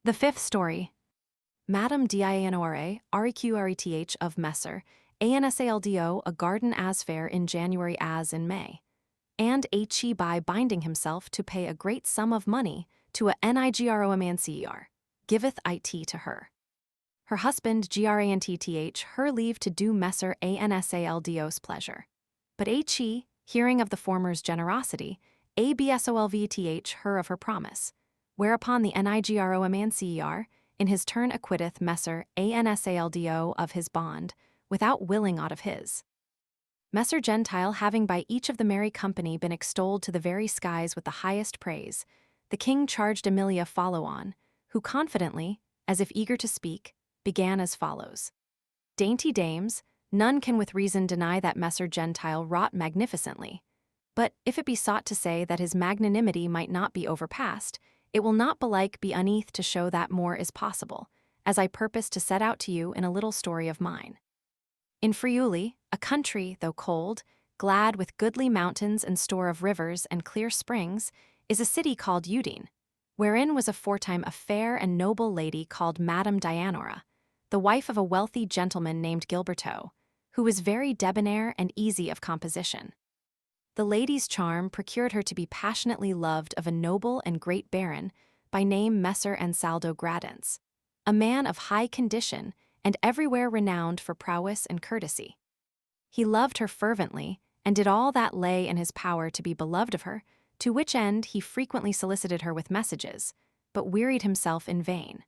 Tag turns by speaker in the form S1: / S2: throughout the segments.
S1: The fifth story. Madame Dianore, Reqreth of Messer, Ansaldo, a garden as fair in January as in May. And he by binding himself to pay a great sum of money to a nigromancer, giveth it to her. Her husband grantth her leave to do Messer Ansaldo's pleasure. But he, hearing of the former's generosity, absolveth her of her promise, whereupon the nigromancer in his turn acquitteth Messer Ansaldo of his bond, without willing aught of his. Messer Gentile having by each of the merry company been extolled to the very skies with the highest praise, the king charged Emilia follow on, who confidently, as if eager to speak, began as follows. Dainty dames, none can with reason deny that Messer Gentile wrought magnificently. But if it be sought to say that his magnanimity might not be overpassed, it will not belike be uneath to show that more is possible, as I purpose to set out to you in a little story of mine. In Friuli, a country, though cold, glad with goodly mountains and store of rivers and clear springs, is a city called Udine, wherein was aforetime a fair and noble lady called Madame Dianora, the wife of a wealthy gentleman named Gilberto, who was very debonair and easy of composition. The lady's charm procured her to be passionately loved of a noble and great baron, by name Messer Ansaldo Gradens, a man of high condition and everywhere renowned for prowess and courtesy. He loved her fervently, and did all that lay in his power to be beloved of her, to which end he frequently solicited her with messages, but wearied himself in vain.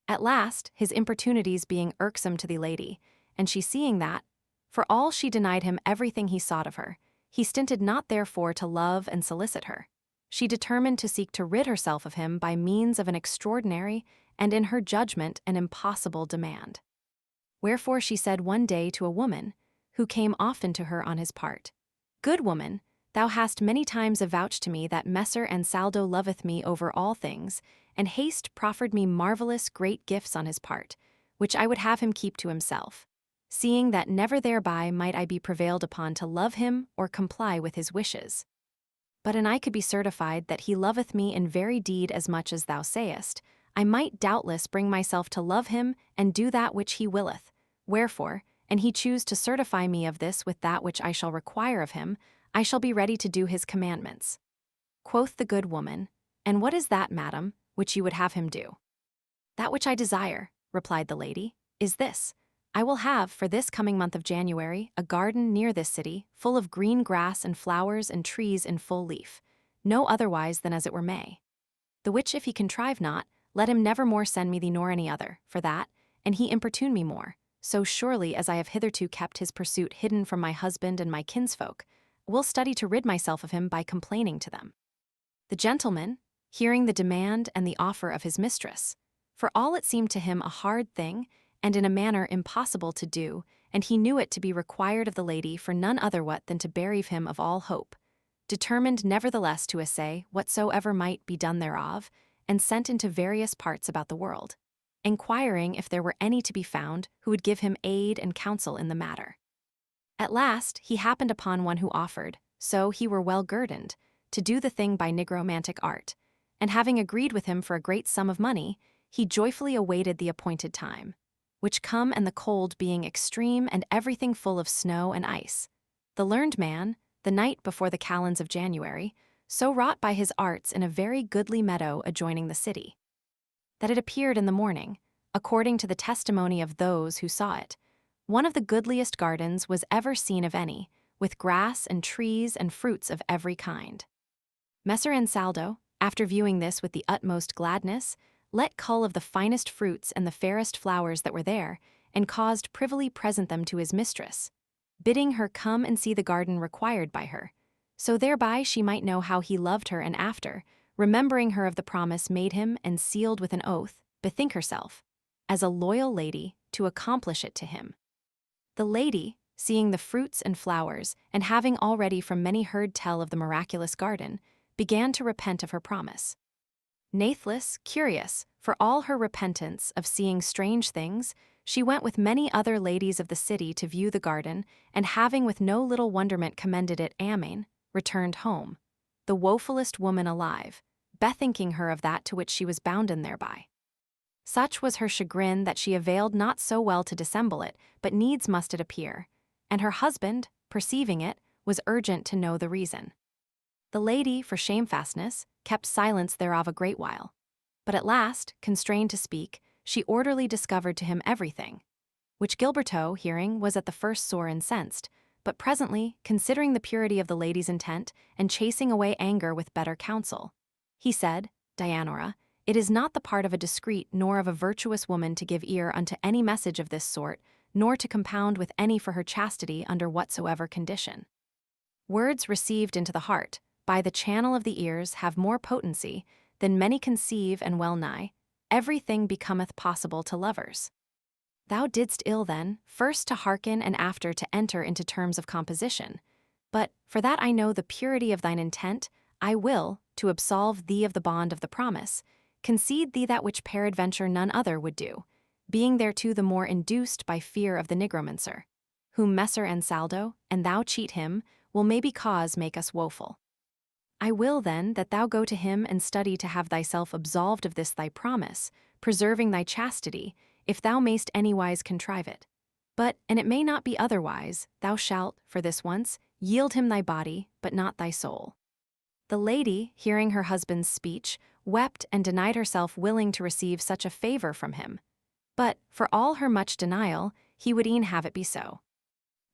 S1: At last, his importunities being irksome to the lady, and she seeing that, for all she denied him everything he sought of her, he stinted not therefore to love and solicit her. She determined to seek to rid herself of him by means of an extraordinary, and in her judgment an impossible demand. Wherefore she said one day to a woman, who came often to her on his part, Good woman, thou hast many times avouched to me that Messer Ansaldo loveth me over all things, and haste proffered me marvellous great gifts on his part, which I would have him keep to himself, seeing that never thereby might I be prevailed upon to love him or comply with his wishes. But an I could be certified that he loveth me in very deed as much as thou sayest, I might doubtless bring myself to love him and do that which he willeth. Wherefore, and he choose to certify me of this with that which I shall require of him, I shall be ready to do his commandments. Quoth the good woman, And what is that, madam, which you would have him do? That which I desire, replied the lady, is this. I will have, for this coming month of January, a garden near this city, full of green grass and flowers and trees in full leaf, no otherwise than as it were May. The which if he contrive not, let him never more send me thee nor any other, for that, and he importune me more, so surely as I have hitherto kept his pursuit hidden from my husband and my kinsfolk, will study to rid myself of him by complaining to them. The gentleman, hearing the demand and the offer of his mistress, for all it seemed to him a hard thing, and in a manner impossible to do, and he knew it to be required of the lady for none other what than to bereave him of all hope, determined nevertheless to essay whatsoever might be done thereof, and sent into various parts about the world, enquiring if there were any to be found who would give him aid and counsel in the matter. At last he happened upon one who offered, so he were well guerdoned, to do the thing by nigromantic art, and having agreed with him for a great sum of money, he joyfully awaited the appointed time, which come and the cold being extreme and everything full of snow and ice. The learned man, the night before the calends of January, so wrought by his arts in a very goodly meadow adjoining the city, that it appeared in the morning, according to the testimony of those who saw it, one of the goodliest gardens was ever seen of any, with grass and trees and fruits of every kind. Messer Ansaldo, after viewing this with the utmost gladness, let cull of the finest fruits and the fairest flowers that were there, and caused privily present them to his mistress, bidding her come and see the garden required by her, so thereby she might know how he loved her, and after, remembering her of the promise made him and sealed with an oath, bethink herself, as a loyal lady, to accomplish it to him. The lady, seeing the fruits and flowers, and having already from many heard tell of the miraculous garden, began to repent of her promise. Nathless, curious, for all her repentance of seeing strange things, she went with many other ladies of the city to view the garden, and having with no little wonderment commended it, amen, returned home, the wofullest woman alive, bethinking her of that to which she was bounden thereby. Such was her chagrin that she availed not so well to dissemble it, but needs must it appear. And her husband, perceiving it, was urgent to know the reason. The lady, for shamefastness, kept silence thereof a great while. But at last, constrained to speak, she orderly discovered to him everything. Which Gilberto, hearing, was at the first sore incensed, but presently, considering the purity of the lady's intent, and chasing away anger with better counsel, he said, Dianora, it is not the part of a discreet nor of a virtuous woman to give ear unto any message of this sort, nor to compound with any for her chastity under whatsoever condition. Words received into the heart, by the channel of the ears, have more potency than many conceive, and well nigh everything becometh possible to lovers. Thou didst ill then, first to hearken and after to enter into terms of composition. But, for that I know the purity of thine intent, I will, to absolve thee of the bond of the promise, concede thee that which peradventure none other would do, being thereto the more induced by fear of the nigromancer, whom Messer Ansaldo, and thou cheat him, will maybe cause make us woeful. I will then that thou go to him and study to have thyself absolved of this thy promise, preserving thy chastity, if thou mayst anywise contrive it. But, and it may not be otherwise, thou shalt, for this once, yield him thy body, but not thy soul. The lady, hearing her husband's speech, wept and denied herself willing to receive such a favor from him. But, for all her much denial, he would e'en have it be so.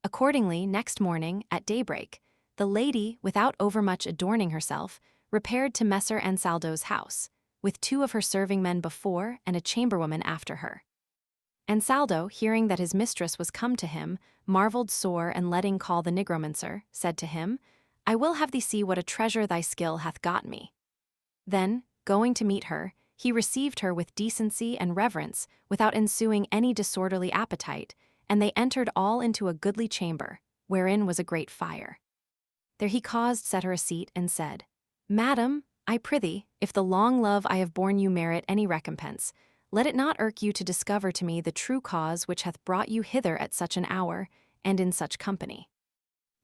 S1: Accordingly, next morning, at daybreak, the lady, without overmuch adorning herself, repaired to Messer Ansaldo's house, with 2 of her serving men before and a chamberwoman after her. Ansaldo, hearing that his mistress was come to him, marveled sore, and letting call the nigromancer, said to him, I will have thee see what a treasure thy skill hath got me. Then, going to meet her, he received her with decency and reverence, without ensuing any disorderly appetite, and they entered all into a goodly chamber, wherein was a great fire. There he caused set her a seat, and said, Madam, I prithee, if the long love I have borne you merit any recompense, let it not irk you to discover to me the true cause which hath brought you hither at such an hour, and in such company.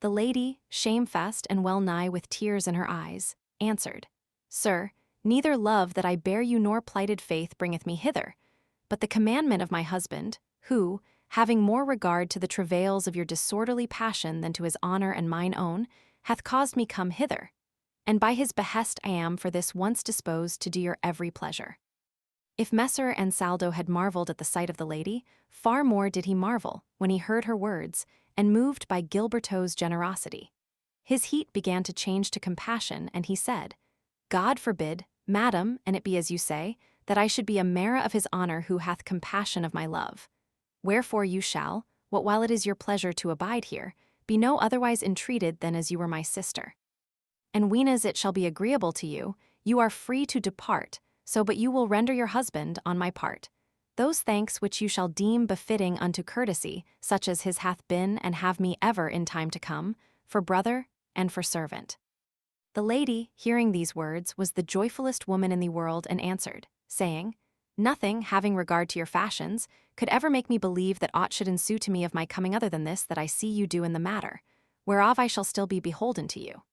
S1: The lady, shamefast and well nigh with tears in her eyes, answered, Sir, neither love that I bear you nor plighted faith bringeth me hither, but the commandment of my husband, who, having more regard to the travails of your disorderly passion than to his honor and mine own, hath caused me come hither, and by his behest I am for this once disposed to do your every pleasure. If Messer Ansaldo had marveled at the sight of the lady, far more did he marvel when he heard her words, and moved by Gilberto's generosity. His heat began to change to compassion, and he said, God forbid, madam, and it be as you say, that I should be a mara of his honor who hath compassion of my love. Wherefore you shall, what while it is your pleasure to abide here, be no otherwise entreated than as you were my sister. And whenas it shall be agreeable to you, you are free to depart, so but you will render your husband, on my part, those thanks which you shall deem befitting unto courtesy, such as his hath been and have me ever in time to come, for brother and for servant. The lady, hearing these words, was the joyfullest woman in the world, and answered, saying, Nothing, having regard to your fashions, could ever make me believe that aught should ensue to me of my coming other than this that I see you do in the matter, whereof I shall still be beholden to you.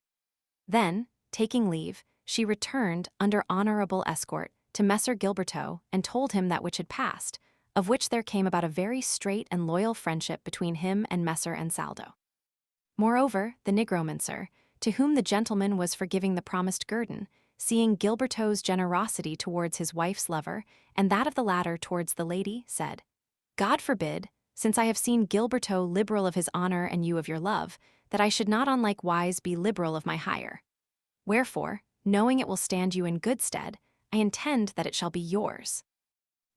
S1: Then, taking leave, she returned, under honorable escort, to Messer Gilberto, and told him that which had passed, of which there came about a very straight and loyal friendship between him and Messer Ansaldo. Moreover, the nigromancer, to whom the gentleman was for giving the promised guerdon, seeing Gilberto's generosity towards his wife's lover, and that of the latter towards the lady, said, God forbid, since I have seen Gilberto liberal of his honor and you of your love, that I should not on like wise be liberal of my hire. Wherefore, knowing it will stand you in good stead, I intend that it shall be yours.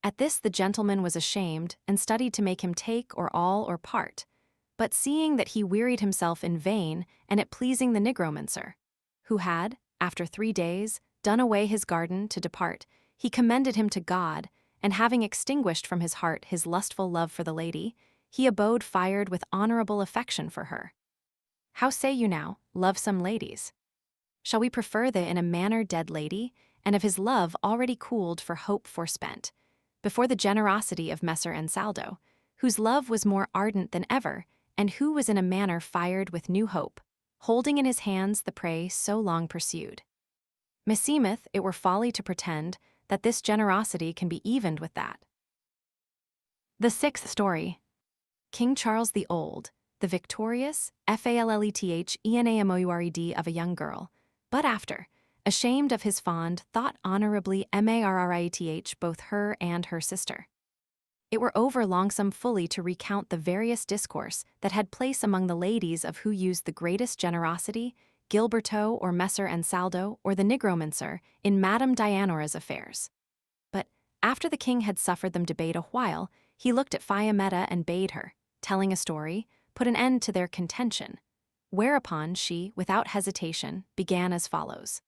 S1: At this the gentleman was ashamed, and studied to make him take or all or part. But seeing that he wearied himself in vain, and it pleasing the nigromancer, who had, after 3 days, done away his garden to depart, he commended him to God, and having extinguished from his heart his lustful love for the lady, he abode fired with honorable affection for her. How say you now, lovesome ladies? Shall we prefer the in a manner dead lady, and of his love already cooled for hope forspent, before the generosity of Messer Ansaldo, whose love was more ardent than ever, and who was in a manner fired with new hope, holding in his hands the prey so long pursued? Meseemeth it were folly to pretend that this generosity can be evened with that. The sixth story. King Charles the Old, the victorious, falletheneamored of a young girl, but after, ashamed of his fond, thought honorably marrieth both her and her sister. It were over longsome fully to recount the various discourse that had place among the ladies of who used the greatest generosity, Gilberto or Messer Ansaldo or the nigromancer, in Madame Dianora's affairs. But, after the king had suffered them debate a while, he looked at Fiametta and bade her, telling a story, put an end to their contention, whereupon she, without hesitation, began as follows.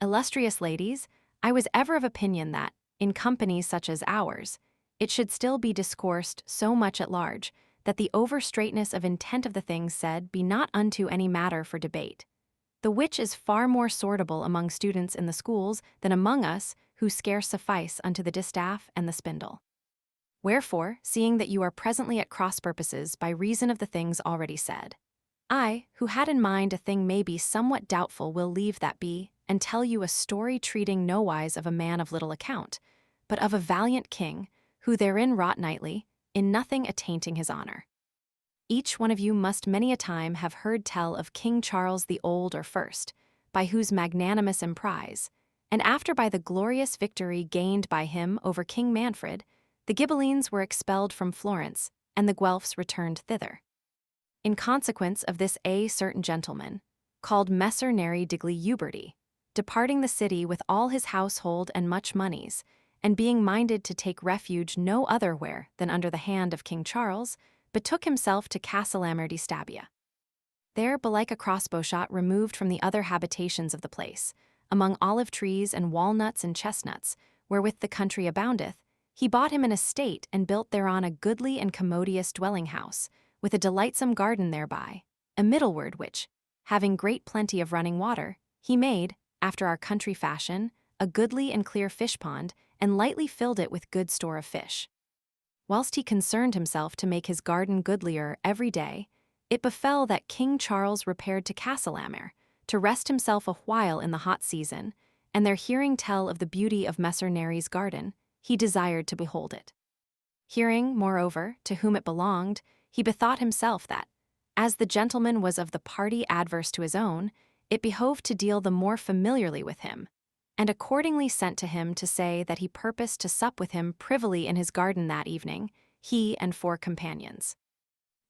S1: Illustrious ladies, I was ever of opinion that, in companies such as ours, it should still be discoursed so much at large, that the over-straightness of intent of the things said be not unto any matter for debate, the which is far more sortable among students in the schools than among us who scarce suffice unto the distaff and the spindle. Wherefore, seeing that you are presently at cross-purposes by reason of the things already said, I, who had in mind a thing may be somewhat doubtful, will leave that be, and tell you a story treating nowise of a man of little account, but of a valiant king, who therein wrought knightly, in nothing attainting his honor. Each one of you must many a time have heard tell of King Charles the Old or First, by whose magnanimous emprise, and after by the glorious victory gained by him over King Manfred, the Ghibellines were expelled from Florence, and the Guelphs returned thither. In consequence of this a certain gentleman, called Messer Neri digli Uberti, departing the city with all his household and much moneys, and being minded to take refuge no otherwhere than under the hand of King Charles, betook himself to Castellamare di Stabia. There, belike a crossbow shot removed from the other habitations of the place, among olive trees and walnuts and chestnuts, wherewith the country aboundeth, he bought him an estate and built thereon a goodly and commodious dwelling house, with a delightsome garden thereby, a middleward which, having great plenty of running water, he made, after our country fashion, a goodly and clear fish pond, and lightly filled it with good store of fish. Whilst he concerned himself to make his garden goodlier every day, it befell that King Charles repaired to Castellamare, to rest himself a while in the hot season, and there hearing tell of the beauty of Messer Neri's garden, he desired to behold it. Hearing, moreover, to whom it belonged, he bethought himself that, as the gentleman was of the party adverse to his own, it behoved to deal the more familiarly with him, and accordingly sent to him to say that he purposed to sup with him privily in his garden that evening, he and 4 companions.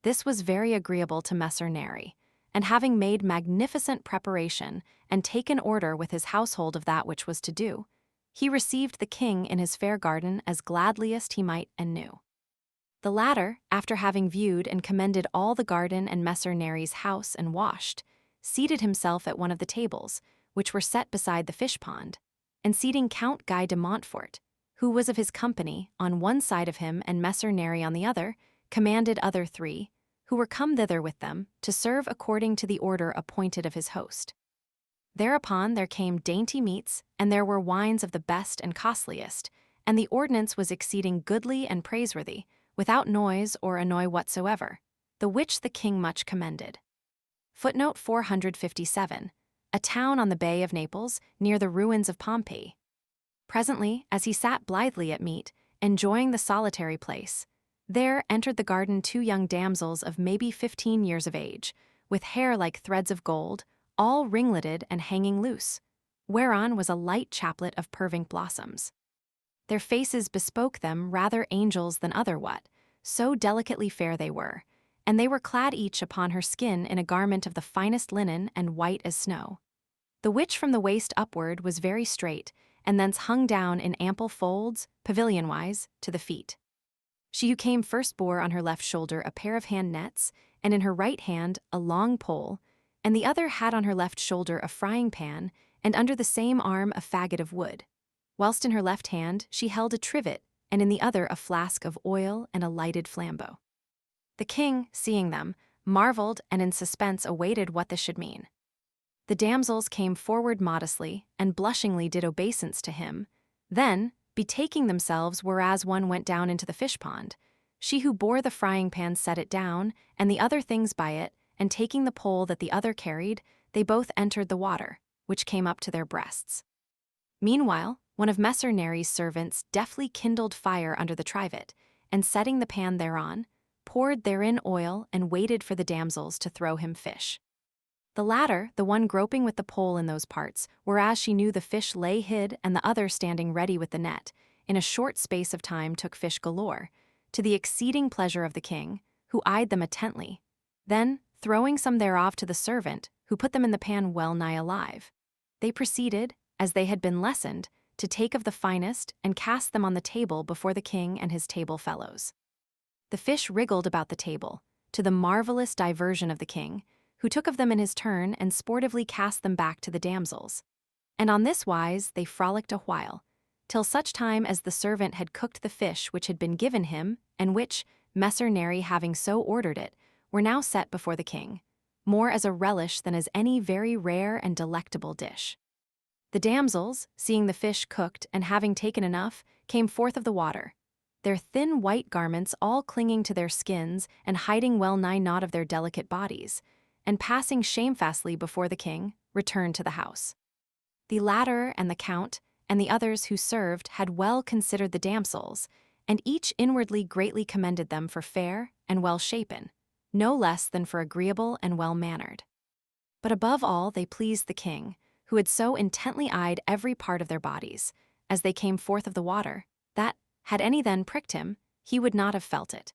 S1: This was very agreeable to Messer Neri, and having made magnificent preparation and taken order with his household of that which was to do, he received the king in his fair garden as gladliest he might and knew. The latter, after having viewed and commended all the garden and Messer Neri's house and washed, seated himself at one of the tables, which were set beside the fish pond, and seating Count Guy de Montfort, who was of his company, on one side of him and Messer Neri on the other, commanded other 3, who were come thither with them, to serve according to the order appointed of his host. Thereupon there came dainty meats, and there were wines of the best and costliest, and the ordinance was exceeding goodly and praiseworthy, without noise or annoy whatsoever, the which the king much commended. Footnote 457, a town on the Bay of Naples, near the ruins of Pompeii. Presently, as he sat blithely at meat, enjoying the solitary place, there entered the garden 2 young damsels of maybe 15 years of age, with hair like threads of gold, all ringleted and hanging loose, whereon was a light chaplet of purvink blossoms. Their faces bespoke them rather angels than other what, so delicately fair they were, and they were clad each upon her skin in a garment of the finest linen and white as snow, the which from the waist upward was very straight, and thence hung down in ample folds, pavilion-wise, to the feet. She who came first bore on her left shoulder a pair of hand nets, and in her right hand a long pole, and the other had on her left shoulder a frying pan, and under the same arm a faggot of wood, whilst in her left hand she held a trivet, and in the other a flask of oil and a lighted flambeau. The king, seeing them, marveled and in suspense awaited what this should mean. The damsels came forward modestly, and blushingly did obeisance to him, then, betaking themselves whereas one went down into the fish pond, she who bore the frying pan set it down, and the other things by it, and taking the pole that the other carried, they both entered the water, which came up to their breasts. Meanwhile, one of Messer Neri's servants deftly kindled fire under the trivet, and setting the pan thereon, poured therein oil and waited for the damsels to throw him fish. The latter, the one groping with the pole in those parts, whereas she knew the fish lay hid and the other standing ready with the net, in a short space of time took fish galore, to the exceeding pleasure of the king, who eyed them attentively. Then, throwing some thereof to the servant, who put them in the pan well nigh alive, they proceeded, as they had been lessoned, to take of the finest and cast them on the table before the king and his table fellows. The fish wriggled about the table, to the marvelous diversion of the king, who took of them in his turn and sportively cast them back to the damsels. And on this wise they frolicked a while, till such time as the servant had cooked the fish which had been given him, and which, Messer Neri having so ordered it, were now set before the king, more as a relish than as any very rare and delectable dish. The damsels, seeing the fish cooked and having taken enough, came forth of the water, their thin white garments all clinging to their skins and hiding well nigh naught of their delicate bodies, and passing shamefastly before the king, returned to the house. The latter and the count and the others who served had well considered the damsels, and each inwardly greatly commended them for fair and well-shapen, no less than for agreeable and well-mannered. But above all they pleased the king, who had so intently eyed every part of their bodies, as they came forth of the water, that, had any then pricked him, he would not have felt it.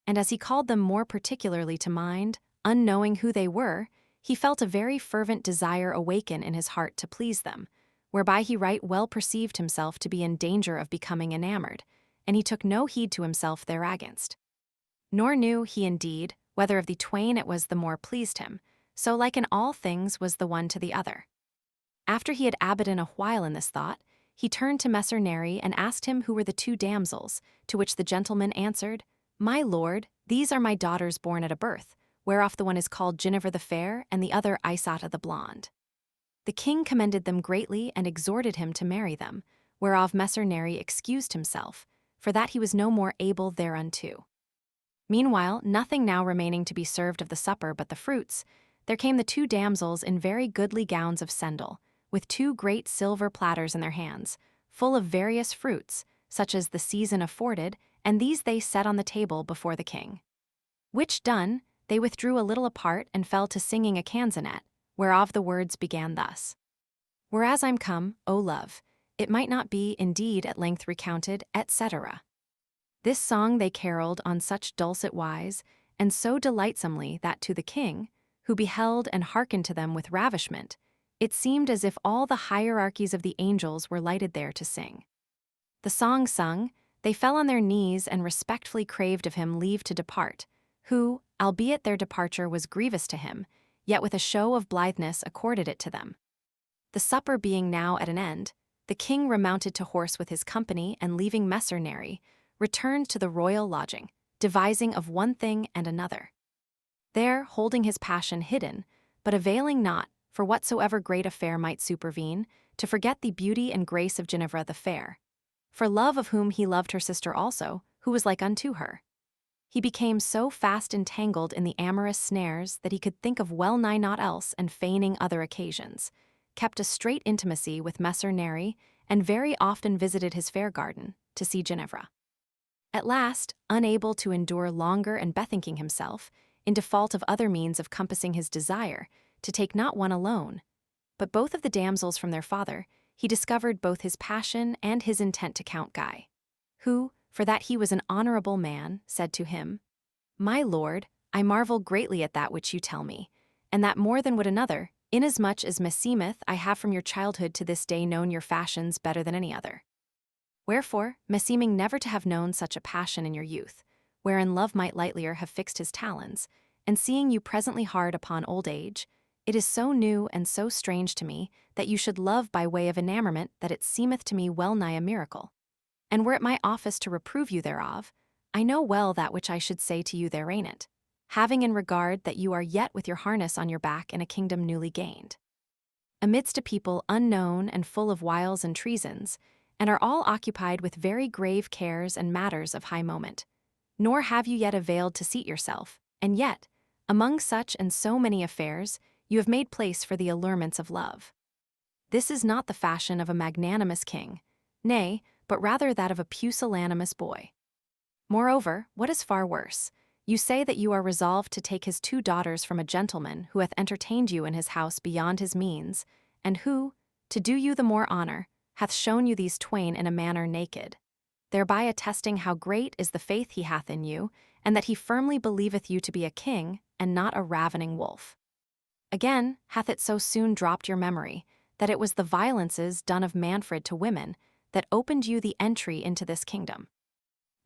S1: And as he called them more particularly to mind, unknowing who they were, he felt a very fervent desire awaken in his heart to please them, whereby he right well perceived himself to be in danger of becoming enamored, and he took no heed to himself thereagainst. Nor knew he indeed whether of the twain it was the more pleased him, so like in all things was the one to the other. After he had abidden a while in this thought, he turned to Messer Neri and asked him who were the two damsels, to which the gentleman answered, "My lord, these are my daughters born at a birth, whereof the one is called Ginevra the Fair and the other Isata the Blonde." The king commended them greatly and exhorted him to marry them, whereof Messer Neri excused himself, for that he was no more able thereunto. Meanwhile, nothing now remaining to be served of the supper but the fruits, there came the two damsels in very goodly gowns of sendal, with two great silver platters in their hands, full of various fruits, such as the season afforded, and these they set on the table before the king. Which done, they withdrew a little apart and fell to singing a canzonet, whereof the words began thus: "Whereas I'm come, O love, it might not be indeed at length recounted, etc." This song they caroled on such dulcet wise, and so delightsomely that to the king, who beheld and hearkened to them with ravishment, it seemed as if all the hierarchies of the angels were lighted there to sing. The song sung, they fell on their knees and respectfully craved of him leave to depart, who, albeit their departure was grievous to him, yet with a show of blitheness accorded it to them. The supper being now at an end, the king remounted to horse with his company and leaving Messer Neri, returned to the royal lodging, devising of one thing and another. There, holding his passion hidden, but availing not, for whatsoever great affair might supervene, to forget the beauty and grace of Ginevra the Fair, for love of whom he loved her sister also, who was like unto her. He became so fast entangled in the amorous snares that he could think of well nigh naught else and feigning other occasions, kept a straight intimacy with Messer Neri, and very often visited his fair garden, to see Ginevra. At last, unable to endure longer and bethinking himself, in default of other means of compassing his desire, to take not one alone, but both of the damsels from their father, he discovered both his passion and his intent to Count Guy, who, for that he was an honorable man, said to him, "My lord, I marvel greatly at that which you tell me, and that more than would another, inasmuch as meseemeth I have from your childhood to this day known your fashions better than any other. Wherefore, meseeming never to have known such a passion in your youth, wherein love might lightlier have fixed his talons, and seeing you presently hard upon old age, it is so new and so strange to me that you should love by way of enamorment that it seemeth to me well nigh a miracle. And were it my office to reprove you thereof, I know well that which I should say to you thereanent, having in regard that you are yet with your harness on your back in a kingdom newly gained, amidst a people unknown and full of wiles and treasons, and are all occupied with very grave cares and matters of high moment. Nor have you yet availed to seat yourself, and yet, among such and so many affairs, you have made place for the allurements of love. This is not the fashion of a magnanimous king, nay, but rather that of a pusillanimous boy. Moreover, what is far worse, you say that you are resolved to take his 2 daughters from a gentleman who hath entertained you in his house beyond his means, and who, to do you the more honor, hath shown you these twain in a manner naked, thereby attesting how great is the faith he hath in you, and that he firmly believeth you to be a king, and not a ravening wolf. Again, hath it so soon dropped your memory, that it was the violences done of Manfred to women that opened you the entry into this kingdom.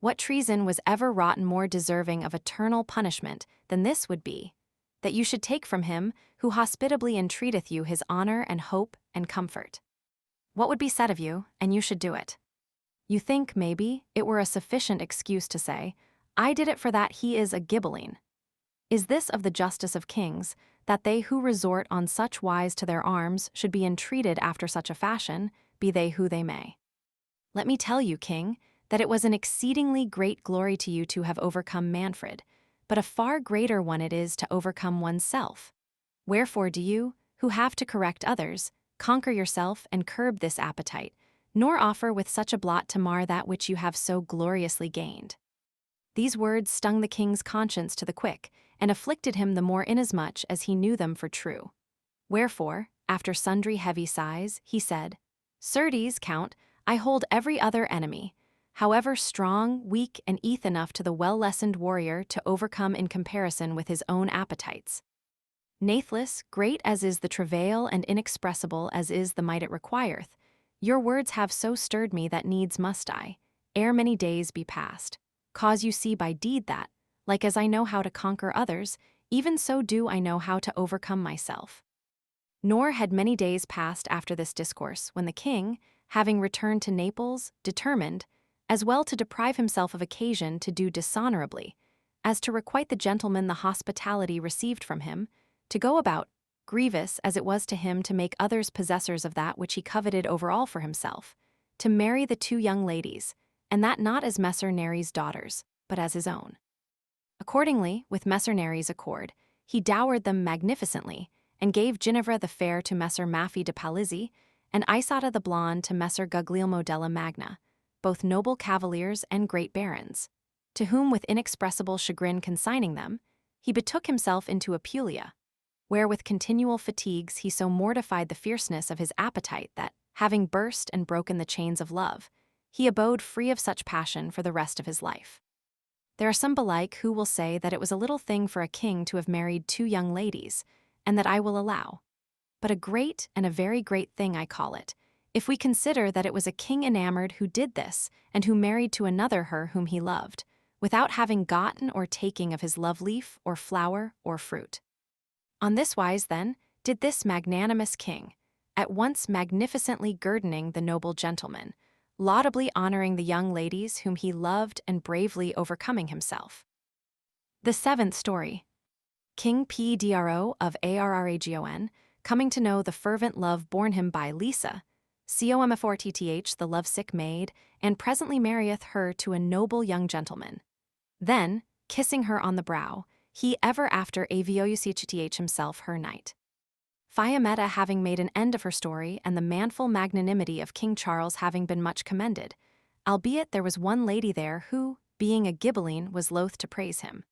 S1: What treason was ever wrought more deserving of eternal punishment than this would be, that you should take from him who hospitably entreateth you his honor and hope and comfort? What would be said of you, and you should do it? You think, maybe, it were a sufficient excuse to say, I did it for that he is a gibbeling. Is this of the justice of kings, that they who resort on such wise to their arms should be entreated after such a fashion, be they who they may? Let me tell you, king, that it was an exceedingly great glory to you to have overcome Manfred, but a far greater one it is to overcome oneself. Wherefore do you, who have to correct others, conquer yourself and curb this appetite, nor offer with such a blot to mar that which you have so gloriously gained. These words stung the king's conscience to the quick, and afflicted him the more inasmuch as he knew them for true. Wherefore, after sundry heavy sighs, he said, Certes, Count, I hold every other enemy, however strong, weak, and eth enough to the well-lessoned warrior to overcome in comparison with his own appetites. Nathless, great as is the travail and inexpressible as is the might it requireth, your words have so stirred me that needs must I, ere many days be past, cause you see by deed that, like as I know how to conquer others, even so do I know how to overcome myself. Nor had many days passed after this discourse, when the king, having returned to Naples, determined, as well to deprive himself of occasion to do dishonorably, as to requite the gentleman the hospitality received from him, to go about, grievous as it was to him to make others possessors of that which he coveted over all for himself, to marry the 2 young ladies, and that not as Messer Neri's daughters, but as his own. Accordingly, with Messer Neri's accord, he dowered them magnificently, and gave Ginevra the fair to Messer Maffi de Palizzi, and Isotta the blonde to Messer Guglielmo della Magna, both noble cavaliers and great barons, to whom with inexpressible chagrin consigning them, he betook himself into Apulia, where with continual fatigues he so mortified the fierceness of his appetite that, having burst and broken the chains of love, he abode free of such passion for the rest of his life. There are some belike who will say that it was a little thing for a king to have married 2 young ladies, and that I will allow. But a great and a very great thing I call it, if we consider that it was a king enamored who did this, and who married to another her whom he loved, without having gotten or taking of his love leaf, or flower, or fruit. On this wise, then, did this magnanimous king, at once magnificently guerdoning the noble gentleman, laudably honoring the young ladies whom he loved and bravely overcoming himself. The 7th story. King Pedro of Arragon, coming to know the fervent love borne him by Lisa, comforth the lovesick maid, and presently marrieth her to a noble young gentleman. Then, kissing her on the brow, he ever after aviousith himself her knight. Fiammetta having made an end of her story, and the manful magnanimity of King Charles having been much commended, albeit there was one lady there who, being a gibbeling, was loath to praise him.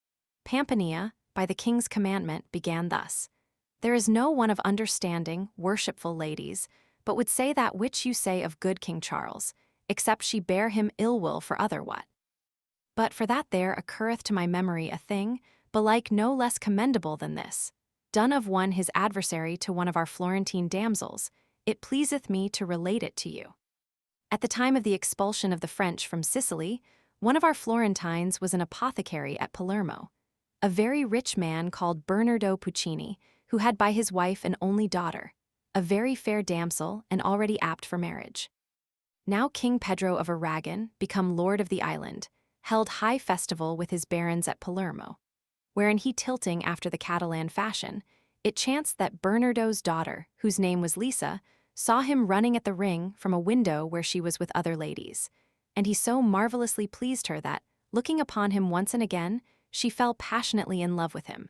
S1: Pampinea, by the king's commandment, began thus: There is no one of understanding, worshipful ladies, but would say that which you say of good King Charles, except she bear him ill will for other what. But for that there occurreth to my memory a thing, belike no less commendable than this, done of one his adversary to one of our Florentine damsels, it pleaseth me to relate it to you. At the time of the expulsion of the French from Sicily, one of our Florentines was an apothecary at Palermo, a very rich man called Bernardo Puccini, who had by his wife an only daughter, a very fair damsel and already apt for marriage. Now King Pedro of Aragon, become lord of the island, held high festival with his barons at Palermo, wherein he tilting after the Catalan fashion, it chanced that Bernardo's daughter, whose name was Lisa, saw him running at the ring from a window where she was with other ladies, and he so marvelously pleased her that, looking upon him once and again, she fell passionately in love with him.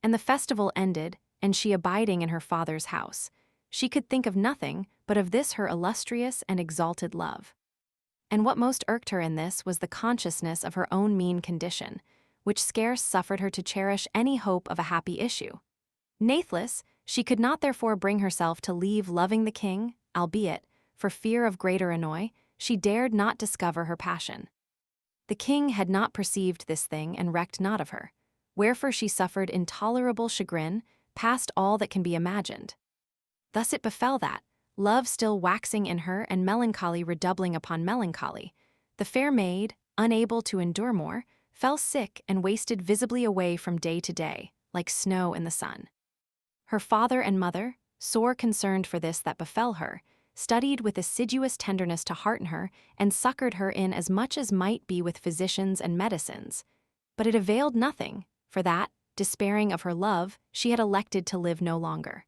S1: And the festival ended, and she abiding in her father's house, she could think of nothing but of this her illustrious and exalted love. And what most irked her in this was the consciousness of her own mean condition, which scarce suffered her to cherish any hope of a happy issue. Nathless, she could not therefore bring herself to leave loving the king, albeit, for fear of greater annoy, she dared not discover her passion. The king had not perceived this thing and recked not of her, wherefore she suffered intolerable chagrin, past all that can be imagined. Thus it befell that, love still waxing in her and melancholy redoubling upon melancholy, the fair maid, unable to endure more, fell sick and wasted visibly away from day to day, like snow in the sun. Her father and mother, sore concerned for this that befell her, studied with assiduous tenderness to hearten her and succored her in as much as might be with physicians and medicines. But it availed nothing, for that, despairing of her love, she had elected to live no longer.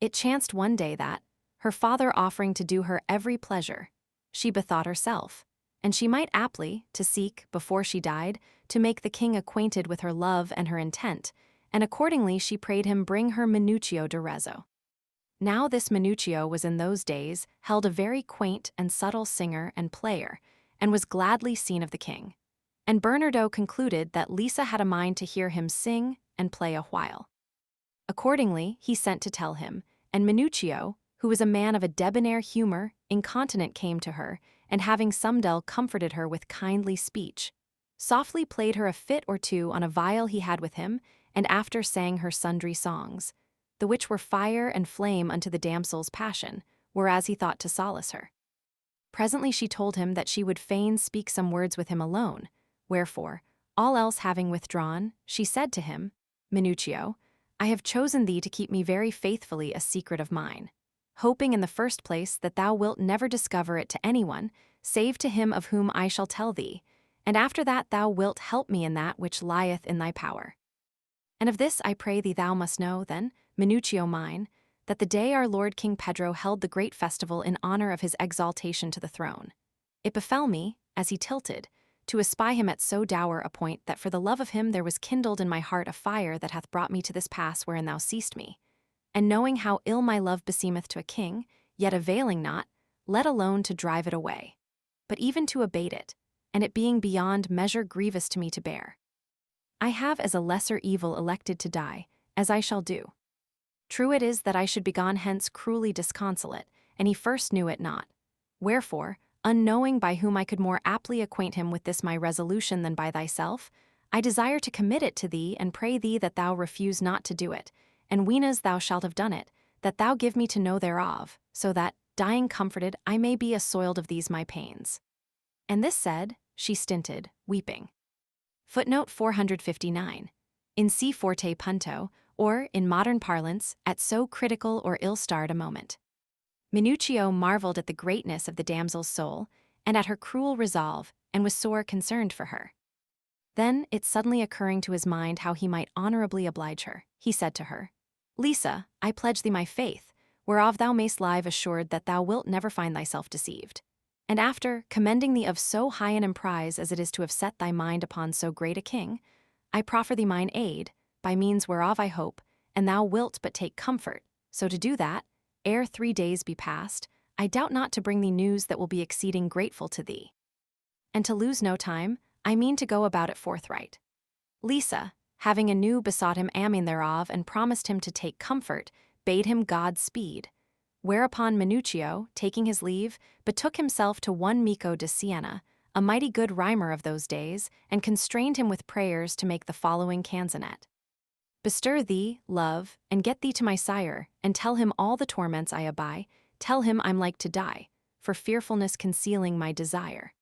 S1: It chanced one day that, her father offering to do her every pleasure, she bethought herself, and she might aptly, to seek, before she died, to make the king acquainted with her love and her intent, and accordingly she prayed him bring her Minuccio d'Arezzo. Now this Minuccio was in those days held a very quaint and subtle singer and player, and was gladly seen of the king. And Bernardo concluded that Lisa had a mind to hear him sing and play a while. Accordingly he sent to tell him, and Minuccio, who was a man of a debonair humor, incontinent came to her, and having Sumdel comforted her with kindly speech, softly played her a fit or two on a viol he had with him, and after sang her sundry songs, the which were fire and flame unto the damsel's passion, whereas he thought to solace her. Presently she told him that she would fain speak some words with him alone, wherefore, all else having withdrawn, she said to him, Minuccio, I have chosen thee to keep me very faithfully a secret of mine, hoping in the first place that thou wilt never discover it to anyone, save to him of whom I shall tell thee, and after that thou wilt help me in that which lieth in thy power. And of this I pray thee thou must know, then, Minuccio mine, that the day our Lord King Pedro held the great festival in honor of his exaltation to the throne, it befell me, as he tilted, to espy him at so dour a point that for the love of him there was kindled in my heart a fire that hath brought me to this pass wherein thou seest me. And knowing how ill my love beseemeth to a king, yet availing not, let alone to drive it away, but even to abate it, and it being beyond measure grievous to me to bear, I have as a lesser evil elected to die, as I shall do. True it is that I should be gone hence cruelly disconsolate, and he first knew it not. Wherefore, unknowing by whom I could more aptly acquaint him with this my resolution than by thyself, I desire to commit it to thee and pray thee that thou refuse not to do it, and ween as thou shalt have done it, that thou give me to know thereof, so that, dying comforted, I may be assoiled of these my pains. And this said, she stinted, weeping. Footnote 459. In si forte punto, or, in modern parlance, at so critical or ill-starred a moment. Minuccio marveled at the greatness of the damsel's soul, and at her cruel resolve, and was sore concerned for her. Then, it suddenly occurring to his mind how he might honorably oblige her, he said to her, Lisa, I pledge thee my faith, whereof thou mayst live assured that thou wilt never find thyself deceived. And after, commending thee of so high an emprise as it is to have set thy mind upon so great a king, I proffer thee mine aid, by means whereof I hope, and thou wilt but take comfort, so to do that, ere 3 days be past, I doubt not to bring thee news that will be exceeding grateful to thee. And to lose no time, I mean to go about it forthright. Lisa, having anew besought him amen thereof and promised him to take comfort, bade him God speed. Whereupon Minuccio, taking his leave, betook himself to one Mico de Siena, a mighty good rhymer of those days, and constrained him with prayers to make the following canzonet. Bestir thee, love, and get thee to my sire, and tell him all the torments I abide, tell him I'm like to die, for fearfulness concealing my desire.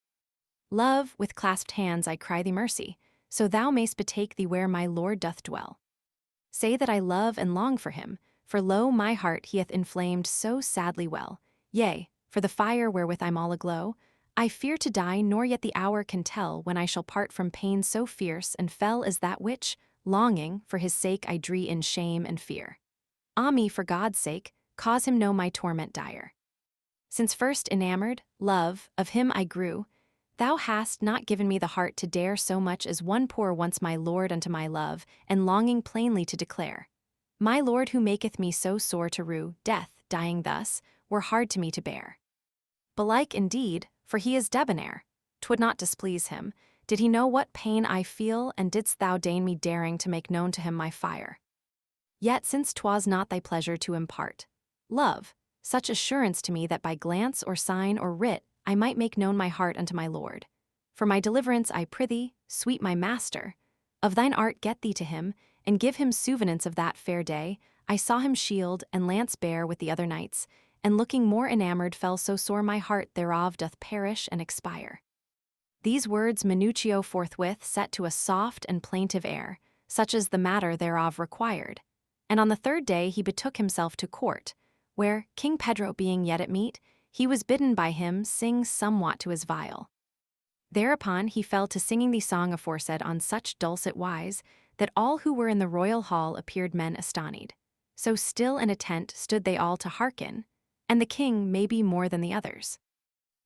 S1: Love, with clasped hands I cry thee mercy, so thou mayst betake thee where my Lord doth dwell. Say that I love and long for him, for lo my heart he hath inflamed so sadly well, yea, for the fire wherewith I'm all aglow, I fear to die nor yet the hour can tell when I shall part from pain so fierce and fell as that which, longing, for his sake I dree in shame and fear. Ah me, for God's sake, cause him know my torment dire. Since first enamored, love, of him I grew, thou hast not given me the heart to dare so much as one poor once my Lord unto my love, and longing plainly to declare. My Lord who maketh me so sore to rue, death, dying thus, were hard to me to bear. Belike indeed, for he is debonair, 'twould not displease him, did he know what pain I feel, and didst thou deign me daring to make known to him my fire. Yet since 'twas not thy pleasure to impart, love, such assurance to me that by glance or sign or writ I might make known my heart unto my lord. For my deliverance I prithee, sweet my master, of thine art get thee to him, and give him souvenance of that fair day, I saw him shield and lance bear with the other knights, and looking more enamored fell so sore my heart thereof doth perish and expire. These words Minuccio forthwith set to a soft and plaintive air, such as the matter thereof required. And on the third day he betook himself to court, where, King Pedro being yet at meat, he was bidden by him sing somewhat to his viol. Thereupon he fell to singing the song aforesaid on such dulcet wise, that all who were in the royal hall appeared men astonied. So still and attent stood they all to hearken, and the king maybe more than the others.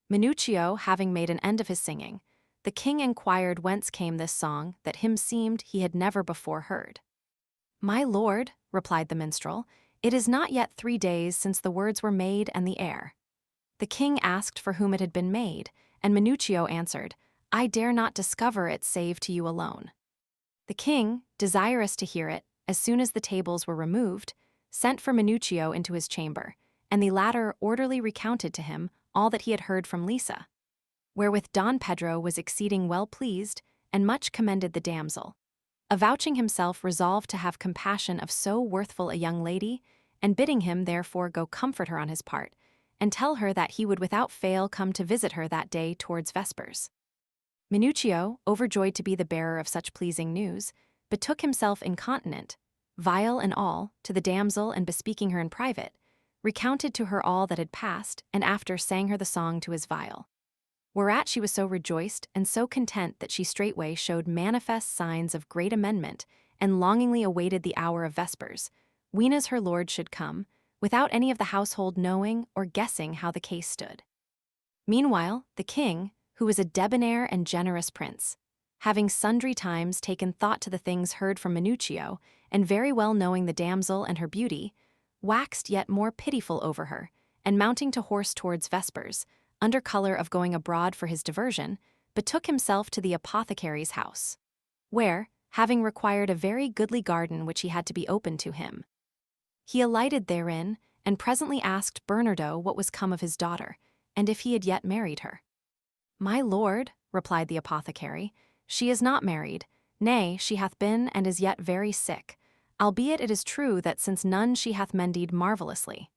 S1: Minuccio having made an end of his singing, the king enquired whence came this song that him seemed he had never before heard. My lord, replied the minstrel, it is not yet 3 days since the words were made and the air. The king asked for whom it had been made, and Minuccio answered, I dare not discover it save to you alone. The king, desirous to hear it, as soon as the tables were removed, sent for Minuccio into his chamber, and the latter orderly recounted to him all that he had heard from Lisa. Wherewith Don Pedro was exceeding well pleased, and much commended the damsel, avouching himself resolved to have compassion of so worthful a young lady, and bidding him therefore go comfort her on his part, and tell her that he would without fail come to visit her that day towards vespers. Minuccio, overjoyed to be the bearer of such pleasing news, betook himself incontinent, viol and all, to the damsel, and bespeaking her in private, recounted to her all that had passed, and after sang her the song to his viol. Whereat she was so rejoiced and so content that she straightway showed manifest signs of great amendment, and longingly awaited the hour of vespers, ween as her lord should come, without any of the household knowing or guessing how the case stood. Meanwhile, the king, who was a debonair and generous prince, having sundry times taken thought to the things heard from Minuccio, and very well knowing the damsel and her beauty, waxed yet more pitiful over her, and mounting to horse towards vespers, under color of going abroad for his diversion, betook himself to the apothecary's house, where, having required a very goodly garden which he had to be opened to him, he alighted therein, and presently asked Bernardo what was come of his daughter, and if he had yet married her. My lord, replied the apothecary, she is not married, nay, she hath been and is yet very sick, albeit it is true that since none she hath mended marvellously.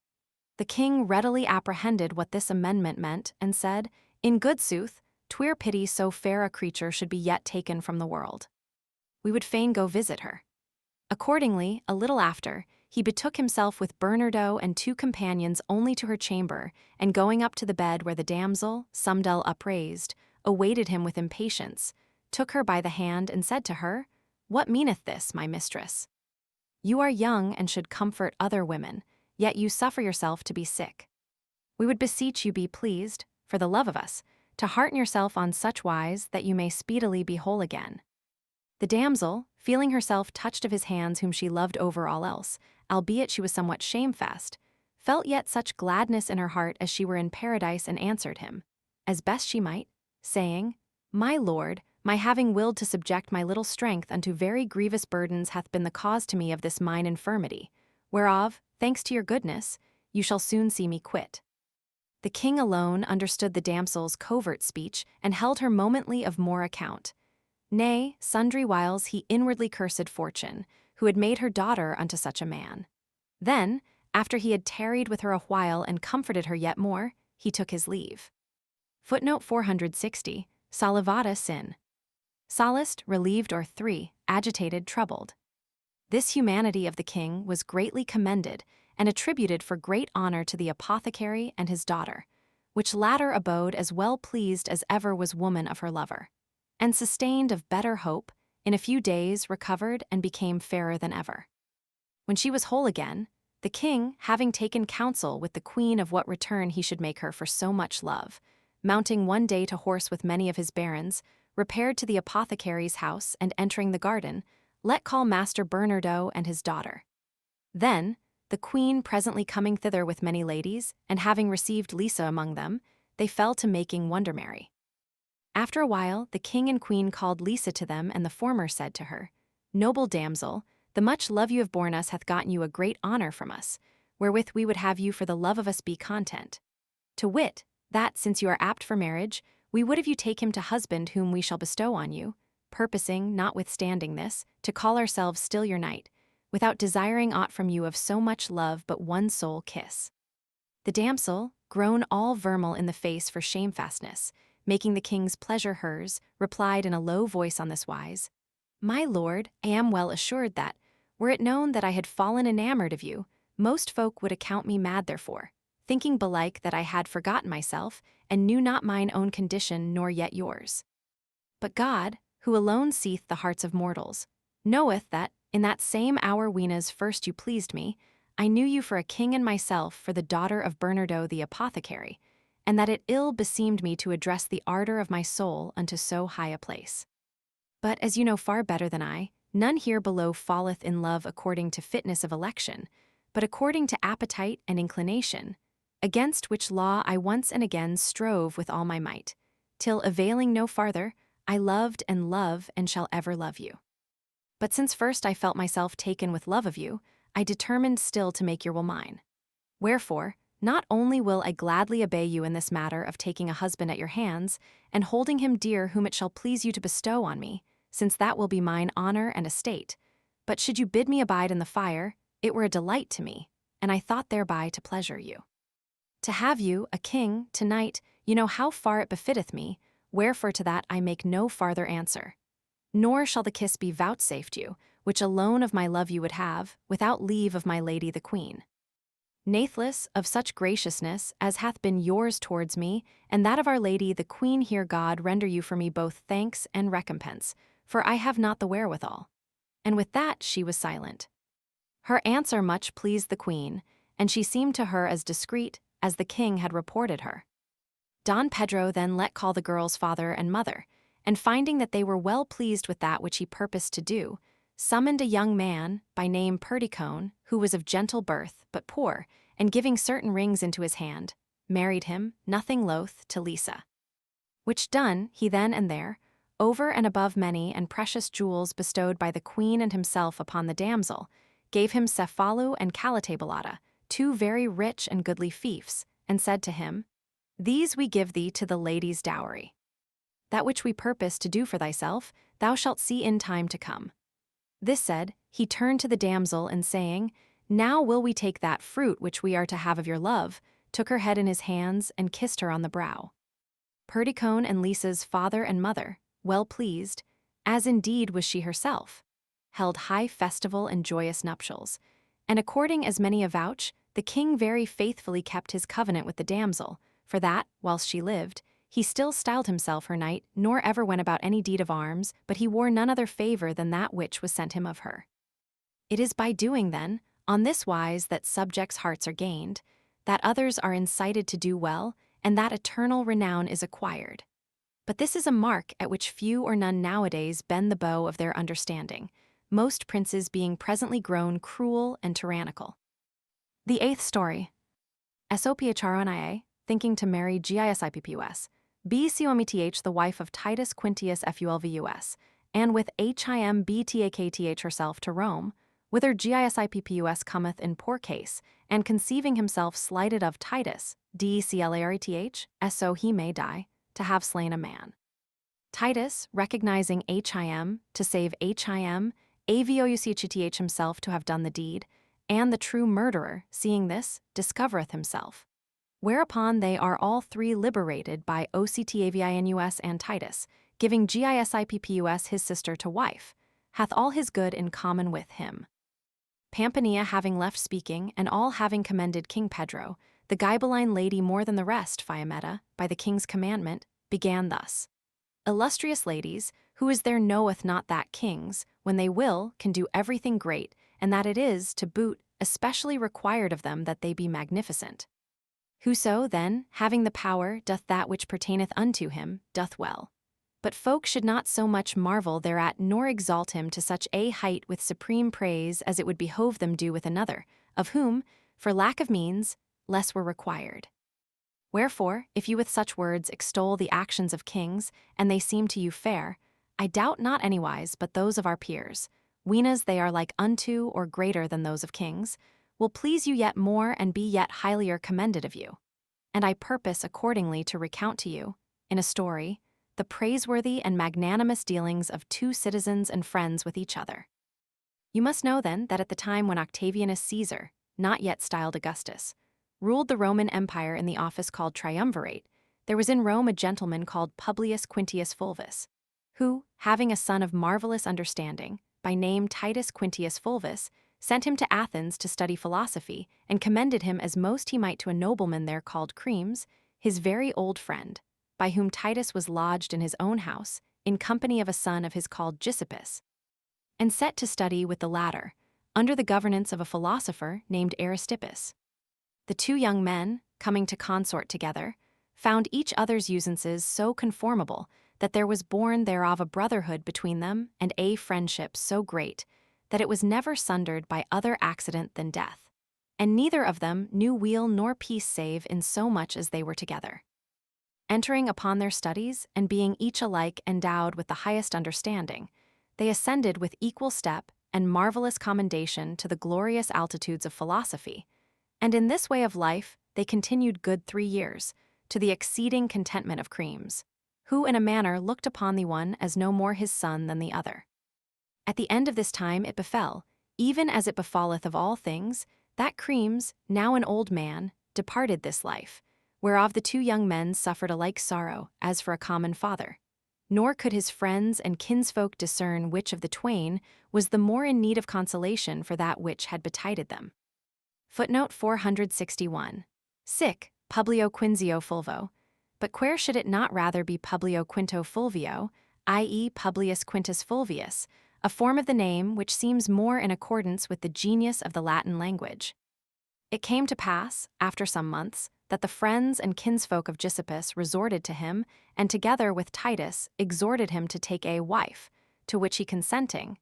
S1: The king readily apprehended what this amendment meant, and said, in good sooth, 'twere pity so fair a creature should be yet taken from the world. We would fain go visit her. Accordingly, a little after, he betook himself with Bernardo and 2 companions only to her chamber, and going up to the bed where the damsel, somedel upraised, awaited him with impatience, took her by the hand and said to her, What meaneth this, my mistress? You are young and should comfort other women, yet you suffer yourself to be sick. We would beseech you be pleased, for the love of us, to hearten yourself on such wise that you may speedily be whole again. The damsel, feeling herself touched of his hands whom she loved over all else, albeit she was somewhat shamefast, felt yet such gladness in her heart as she were in paradise, and answered him, as best she might, saying, My lord, my having willed to subject my little strength unto very grievous burdens hath been the cause to me of this mine infirmity, whereof, thanks to your goodness, you shall soon see me quit. The king alone understood the damsel's covert speech, and held her momently of more account. Nay, sundry whiles he inwardly cursed fortune, who had made her daughter unto such a man. Then, after he had tarried with her a while and comforted her yet more, he took his leave. Footnote 460, Salivata sin. Solaced, relieved, or 3, agitated, troubled. This humanity of the king was greatly commended, and attributed for great honor to the apothecary and his daughter, which latter abode as well pleased as ever was woman of her lover, and sustained of better hope, in a few days recovered and became fairer than ever. When she was whole again, the king, having taken counsel with the queen of what return he should make her for so much love, mounting one day to horse with many of his barons, repaired to the apothecary's house, and entering the garden, let call Master Bernardo and his daughter. Then, the queen presently coming thither with many ladies, and having received Lisa among them, they fell to making wonder merry. After a while, the king and queen called Lisa to them, and the former said to her, "Noble damsel, the much love you have borne us hath gotten you a great honor from us, wherewith we would have you for the love of us be content. To wit, that, since you are apt for marriage, we would have you take him to husband whom we shall bestow on you, purposing, notwithstanding this, to call ourselves still your knight, without desiring aught from you of so much love but one sole kiss." The damsel, grown all vermel in the face for shamefastness, making the king's pleasure hers, replied in a low voice on this wise, "My lord, I am well assured that, were it known that I had fallen enamored of you, most folk would account me mad therefore, thinking belike that I had forgotten myself, and knew not mine own condition nor yet yours. But God, who alone seeth the hearts of mortals, knoweth that, in that same hour whenas first you pleased me, I knew you for a king and myself for the daughter of Bernardo the apothecary, and that it ill beseemed me to address the ardor of my soul unto so high a place. But as you know far better than I, none here below falleth in love according to fitness of election, but according to appetite and inclination, against which law I once and again strove with all my might, till availing no farther, I loved and love and shall ever love you. But since first I felt myself taken with love of you, I determined still to make your will mine. Wherefore, not only will I gladly obey you in this matter of taking a husband at your hands, and holding him dear whom it shall please you to bestow on me, since that will be mine honor and estate, but should you bid me abide in the fire, it were a delight to me, and I thought thereby to pleasure you. To have you, a king, tonight, you know how far it befitteth me, wherefore to that I make no farther answer. Nor shall the kiss be vouchsafed you, which alone of my love you would have, without leave of my lady the queen. Nathless of such graciousness as hath been yours towards me, and that of our lady the queen here God render you for me both thanks and recompense, for I have not the wherewithal. And with that she was silent. Her answer much pleased the queen, and she seemed to her as discreet as the king had reported her. Don Pedro then let call the girl's father and mother, and finding that they were well pleased with that which he purposed to do, summoned a young man, by name Perticone, who was of gentle birth, but poor, and giving certain rings into his hand, married him, nothing loath, to Lisa. Which done, he then and there, over and above many and precious jewels bestowed by the queen and himself upon the damsel, gave him Cephalu and Calatabulata, two very rich and goodly fiefs, and said to him, "These we give thee to the lady's dowry. That which we purpose to do for thyself, thou shalt see in time to come." This said, he turned to the damsel, and saying, "Now will we take that fruit which we are to have of your love," took her head in his hands and kissed her on the brow. Perticone and Lisa's father and mother, well pleased, as indeed was she herself, held high festival and joyous nuptials, and according as many avouch, the king very faithfully kept his covenant with the damsel, for that, whilst she lived, he still styled himself her knight, nor ever went about any deed of arms, but he wore none other favor than that which was sent him of her. It is by doing, then, on this wise that subjects' hearts are gained, that others are incited to do well, and that eternal renown is acquired. But this is a mark at which few or none nowadays bend the bow of their understanding, most princes being presently grown cruel and tyrannical. The 8th story. Sopia Charonae, thinking to marry Gissippus, B. Cometh the wife of Titus Quintius Fulvus, and with Himbtakth herself to Rome, whither Gissippus cometh in poor case, and conceiving himself slighted of Titus, Declarth, so he may die, to have slain a man. Titus, recognizing to save Avouchith himself to have done the deed, and the true murderer, seeing this, discovereth himself. Whereupon they are all three liberated by Octavianus and Titus, giving Gissippus his sister to wife, hath all his good in common with him. Pampinea having left speaking, and all having commended King Pedro, the Ghibelline lady more than the rest, Fiametta, by the king's commandment, began thus: "Illustrious ladies, who is there knoweth not that kings, when they will, can do everything great, and that it is, to boot, especially required of them that they be magnificent. Whoso, then, having the power, doth that which pertaineth unto him, doth well. But folk should not so much marvel thereat nor exalt him to such a height with supreme praise as it would behove them do with another, of whom, for lack of means, less were required. Wherefore, if you with such words extol the actions of kings, and they seem to you fair, I doubt not anywise but those of our peers, weenas they are like unto or greater than those of kings, will please you yet more and be yet highlier commended of you. And I purpose accordingly to recount to you, in a story, the praiseworthy and magnanimous dealings of two citizens and friends with each other. You must know then that at the time when Octavianus Caesar, not yet styled Augustus, ruled the Roman Empire in the office called triumvirate, there was in Rome a gentleman called Publius Quintius Fulvus, who, having a son of marvelous understanding, by name Titus Quintius Fulvus, sent him to Athens to study philosophy, and commended him as most he might to a nobleman there called Cremes, his very old friend, by whom Titus was lodged in his own house, in company of a son of his called Giuseppus, and set to study with the latter, under the governance of a philosopher named Aristippus. The two young men, coming to consort together, found each other's usances so conformable that there was born thereof a brotherhood between them and a friendship so great that it was never sundered by other accident than death, and neither of them knew weal nor peace save in so much as they were together. Entering upon their studies, and being each alike endowed with the highest understanding, they ascended with equal step and marvelous commendation to the glorious altitudes of philosophy, and in this way of life they continued good 3 years, to the exceeding contentment of Cremes, who in a manner looked upon the one as no more his son than the other. At the end of this time it befell, even as it befalleth of all things, that Cremes, now an old man, departed this life, whereof the two young men suffered a like sorrow as for a common father. Nor could his friends and kinsfolk discern which of the twain was the more in need of consolation for that which had betided them. Footnote 461. Sic, Publio Quinzio Fulvo. But where should it not rather be Publio Quinto Fulvio, i.e. Publius Quintus Fulvius, a form of the name which seems more in accordance with the genius of the Latin language? It came to pass, after some months, that the friends and kinsfolk of Giuseppus resorted to him, and together with Titus exhorted him to take a wife, to which he consenting,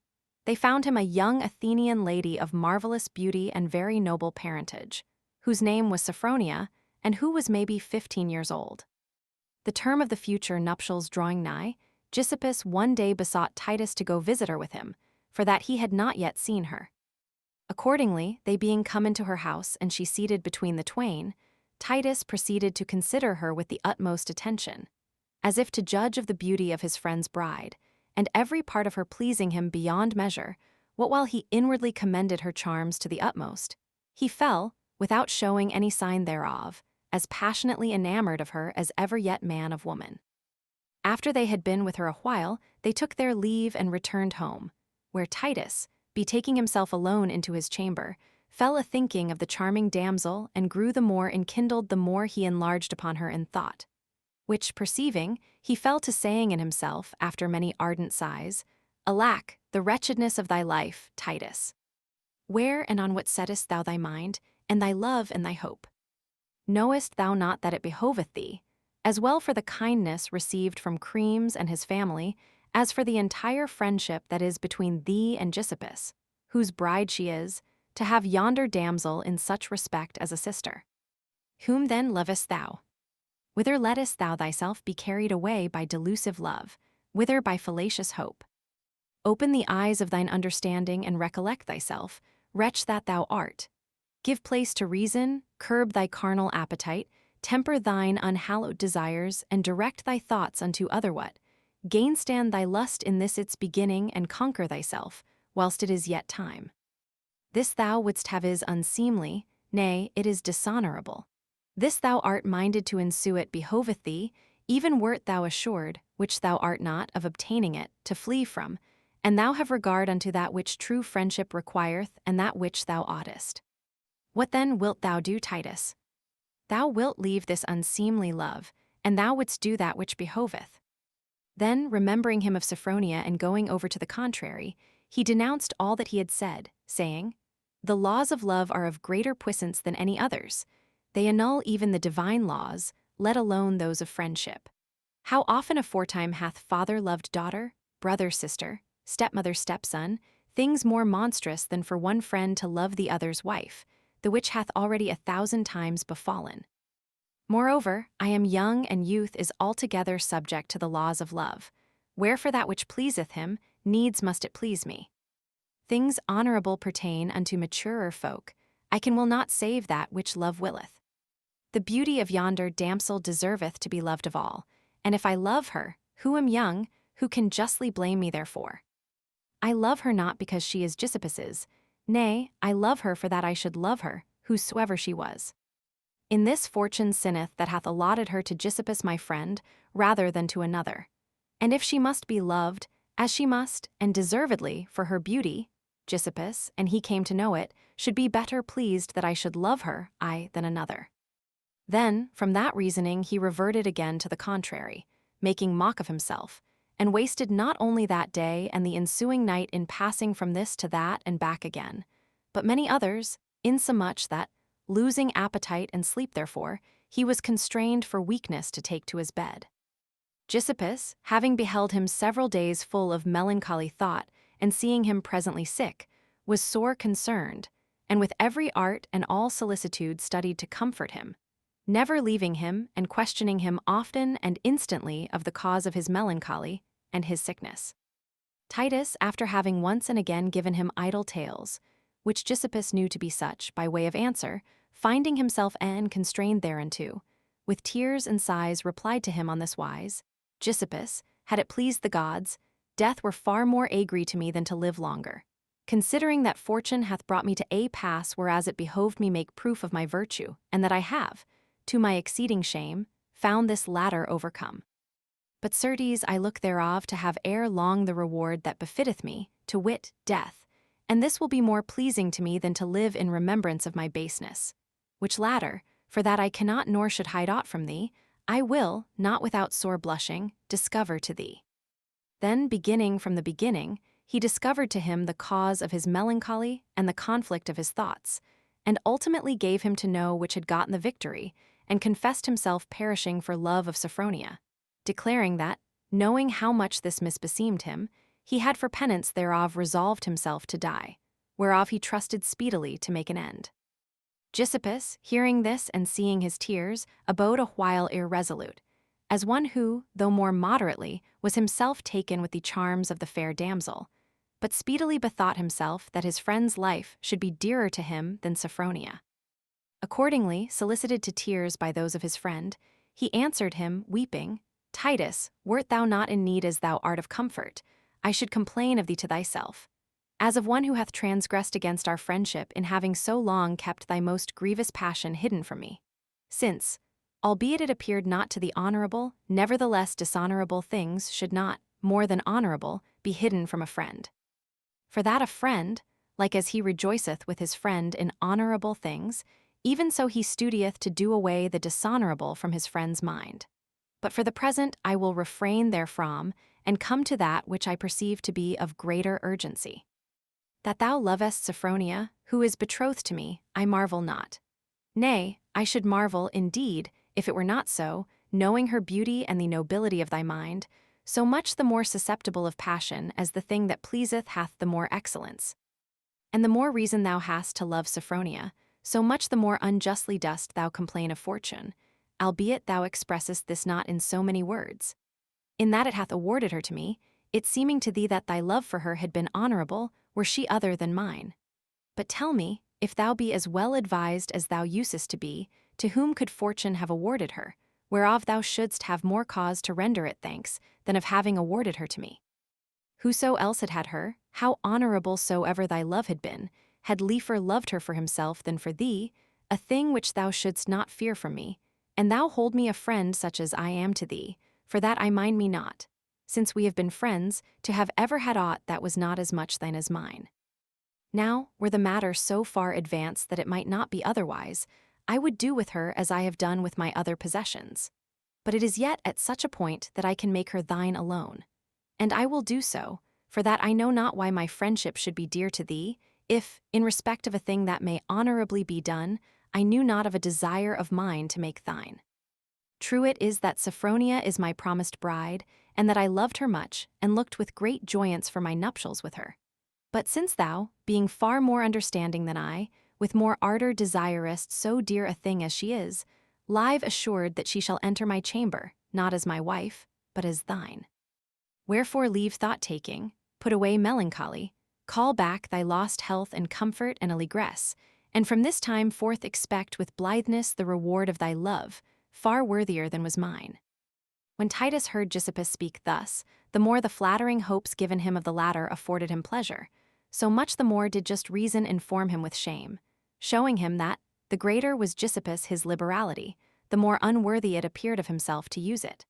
S1: they found him a young Athenian lady of marvelous beauty and very noble parentage, whose name was Sophronia, and who was maybe 15 years old. The term of the future nuptials drawing nigh, Giuseppus one day besought Titus to go visit her with him, for that he had not yet seen her. Accordingly, they being come into her house and she seated between the twain, Titus proceeded to consider her with the utmost attention, as if to judge of the beauty of his friend's bride, and every part of her pleasing him beyond measure, what while he inwardly commended her charms to the utmost, he fell, without showing any sign thereof, as passionately enamored of her as ever yet man of woman. After they had been with her a while, they took their leave and returned home, where Titus, betaking himself alone into his chamber, fell a-thinking of the charming damsel and grew the more enkindled the more he enlarged upon her in thought. Which perceiving, he fell to saying in himself, after many ardent sighs, Alack, the wretchedness of thy life, Titus! Where and on what settest thou thy mind, and thy love and thy hope? Knowest thou not that it behoveth thee, as well for the kindness received from Cremes and his family, as for the entire friendship that is between thee and Giuseppus, whose bride she is, to have yonder damsel in such respect as a sister? Whom then lovest thou? Whither lettest thou thyself be carried away by delusive love, whither by fallacious hope? Open the eyes of thine understanding and recollect thyself, wretch that thou art. Give place to reason, curb thy carnal appetite, temper thine unhallowed desires, and direct thy thoughts unto otherwhat. Gainstand thy lust in this its beginning, and conquer thyself, whilst it is yet time. This thou wouldst have is unseemly, nay, it is dishonorable. This thou art minded to ensue it behoveth thee, even wert thou assured, which thou art not, of obtaining it, to flee from, and thou have regard unto that which true friendship requireth, and that which thou oughtest. What then wilt thou do, Titus? Thou wilt leave this unseemly love, and thou wouldst do that which behoveth. Then, remembering him of Sophronia and going over to the contrary, he denounced all that he had said, saying, The laws of love are of greater puissance than any others. They annul even the divine laws, let alone those of friendship. How often aforetime hath father loved daughter, brother sister, stepmother stepson, things more monstrous than for one friend to love the other's wife, the which hath already 1,000 times befallen. Moreover, I am young, and youth is altogether subject to the laws of love. Wherefore that which pleaseth him, needs must it please me. Things honorable pertain unto maturer folk. I will not save that which love willeth. The beauty of yonder damsel deserveth to be loved of all, and if I love her, who am young, who can justly blame me therefore? I love her not because she is Giuseppes's, nay, I love her for that I should love her, whosoever she was. In this fortune sinneth that hath allotted her to Giuseppes my friend, rather than to another. And if she must be loved, as she must, and deservedly, for her beauty, Giuseppes, and he came to know it, should be better pleased that I should love her, I, than another. Then, from that reasoning he reverted again to the contrary, making mock of himself, and wasted not only that day and the ensuing night in passing from this to that and back again, but many others, insomuch that, losing appetite and sleep therefore, he was constrained for weakness to take to his bed. Giuseppes, having beheld him several days full of melancholy thought, and seeing him presently sick, was sore concerned, and with every art and all solicitude studied to comfort him, never leaving him and questioning him often and instantly of the cause of his melancholy and his sickness. Titus, after having once and again given him idle tales, which Giuseppes knew to be such, by way of answer, finding himself constrained thereunto, with tears and sighs replied to him on this wise: Giuseppes, had it pleased the gods, death were far more agree to me than to live longer, considering that fortune hath brought me to a pass whereas it behoved me make proof of my virtue, and that I have, to my exceeding shame, found this latter overcome. But certes I look thereof to have ere long the reward that befitteth me, to wit, death, and this will be more pleasing to me than to live in remembrance of my baseness, which latter, for that I cannot nor should hide aught from thee, I will, not without sore blushing, discover to thee. Then, beginning from the beginning, he discovered to him the cause of his melancholy and the conflict of his thoughts, and ultimately gave him to know which had gotten the victory, and confessed himself perishing for love of Sophronia, declaring that, knowing how much this misbeseemed him, he had for penance thereof resolved himself to die, whereof he trusted speedily to make an end. Giuseppes, hearing this and seeing his tears, abode a while irresolute, as one who, though more moderately, was himself taken with the charms of the fair damsel, but speedily bethought himself that his friend's life should be dearer to him than Sophronia. Accordingly, solicited to tears by those of his friend, he answered him, weeping, Titus, wert thou not in need as thou art of comfort, I should complain of thee to thyself, as of one who hath transgressed against our friendship in having so long kept thy most grievous passion hidden from me. Since, albeit it appeared not to the honorable, nevertheless dishonorable things should not, more than honorable, be hidden from a friend. For that a friend, like as he rejoiceth with his friend in honorable things, even so he studieth to do away the dishonorable from his friend's mind. But for the present I will refrain therefrom, and come to that which I perceive to be of greater urgency. That thou lovest Sophronia, who is betrothed to me, I marvel not. Nay, I should marvel, indeed, if it were not so, knowing her beauty and the nobility of thy mind, so much the more susceptible of passion as the thing that pleaseth hath the more excellence. And the more reason thou hast to love Sophronia, so much the more unjustly dost thou complain of fortune, albeit thou expressest this not in so many words. In that it hath awarded her to me, it seeming to thee that thy love for her had been honorable, were she other than mine. But tell me, if thou be as well advised as thou usest to be, to whom could fortune have awarded her, whereof thou shouldst have more cause to render it thanks than of having awarded her to me? Whoso else had had her, how honorable soever thy love had been, had liefer loved her for himself than for thee, a thing which thou shouldst not fear from me, and thou hold me a friend such as I am to thee, for that I mind me not, since we have been friends, to have ever had aught that was not as much thine as mine. Now, were the matter so far advanced that it might not be otherwise, I would do with her as I have done with my other possessions. But it is yet at such a point that I can make her thine alone. And I will do so, for that I know not why my friendship should be dear to thee, if, in respect of a thing that may honorably be done, I knew not of a desire of mine to make thine. True it is that Sophronia is my promised bride, and that I loved her much, and looked with great joyance for my nuptials with her. But since thou, being far more understanding than I, with more ardor desirest so dear a thing as she is, live assured that she shall enter my chamber, not as my wife, but as thine. Wherefore leave thought-taking, put away melancholy, call back thy lost health and comfort and allegresse, and from this time forth expect with blitheness the reward of thy love, far worthier than was mine. When Titus heard Giuseppus speak thus, the more the flattering hopes given him of the latter afforded him pleasure, so much the more did just reason inform him with shame, showing him that, the greater was Giuseppus his liberality, the more unworthy it appeared of himself to use it.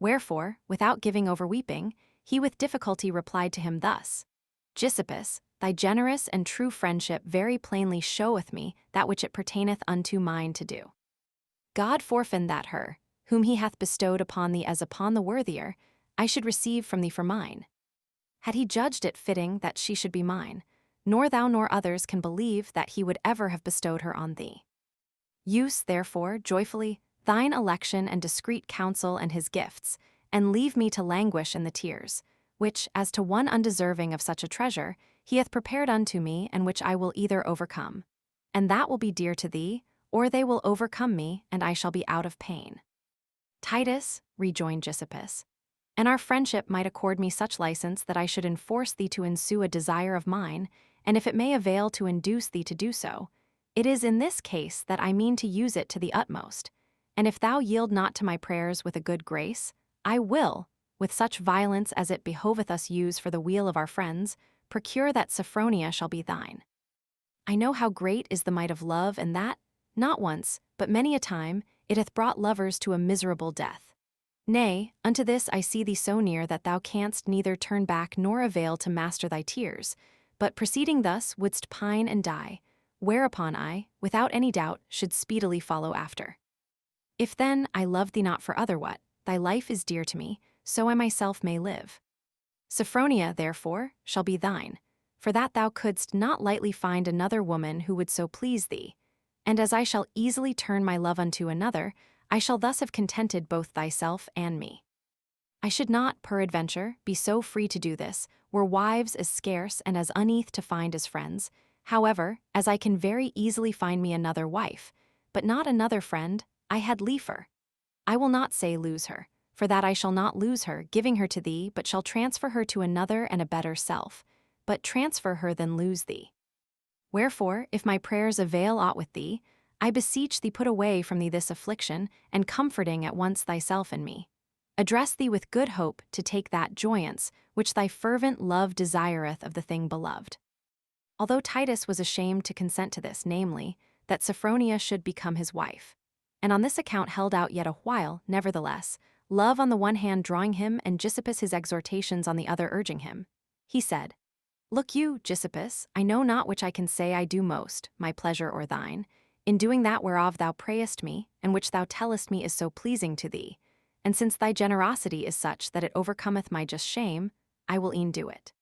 S1: Wherefore, without giving over weeping, he with difficulty replied to him thus: Giuseppus, thy generous and true friendship very plainly showeth me that which it pertaineth unto mine to do. God forfend that her, whom he hath bestowed upon thee as upon the worthier, I should receive from thee for mine. Had he judged it fitting that she should be mine, nor thou nor others can believe that he would ever have bestowed her on thee. Use, therefore, joyfully thine election and discreet counsel and his gifts, and leave me to languish in the tears, which, as to one undeserving of such a treasure, he hath prepared unto me, and which I will either overcome. And that will be dear to thee, or they will overcome me, and I shall be out of pain. Titus, rejoined Giuseppus, and our friendship might accord me such license that I should enforce thee to ensue a desire of mine, and if it may avail to induce thee to do so, it is in this case that I mean to use it to the utmost, and if thou yield not to my prayers with a good grace, I will, with such violence as it behoveth us use for the weal of our friends, procure that Sophronia shall be thine. I know how great is the might of love, and that, not once, but many a time, it hath brought lovers to a miserable death. Nay, unto this I see thee so near that thou canst neither turn back nor avail to master thy tears, but proceeding thus wouldst pine and die, whereupon I, without any doubt, should speedily follow after. If then I love thee not for other what, thy life is dear to me, so I myself may live. Sophronia, therefore, shall be thine, for that thou couldst not lightly find another woman who would so please thee, and as I shall easily turn my love unto another, I shall thus have contented both thyself and me. I should not, peradventure, be so free to do this, were wives as scarce and as uneath to find as friends, however, as I can very easily find me another wife, but not another friend, I had liefer. I will not say lose her, for that I shall not lose her, giving her to thee, but shall transfer her to another and a better self, but transfer her than lose thee. Wherefore, if my prayers avail aught with thee, I beseech thee put away from thee this affliction, and comforting at once thyself and me. Address thee with good hope to take that joyance which thy fervent love desireth of the thing beloved. Although Titus was ashamed to consent to this, namely, that Sophronia should become his wife, and on this account held out yet a while, nevertheless, love on the one hand drawing him and Giuseppus his exhortations on the other urging him, he said, Look you, Giuseppus, I know not which I can say I do most, my pleasure or thine, in doing that whereof thou prayest me, and which thou tellest me is so pleasing to thee, and since thy generosity is such that it overcometh my just shame, I will e'en do it.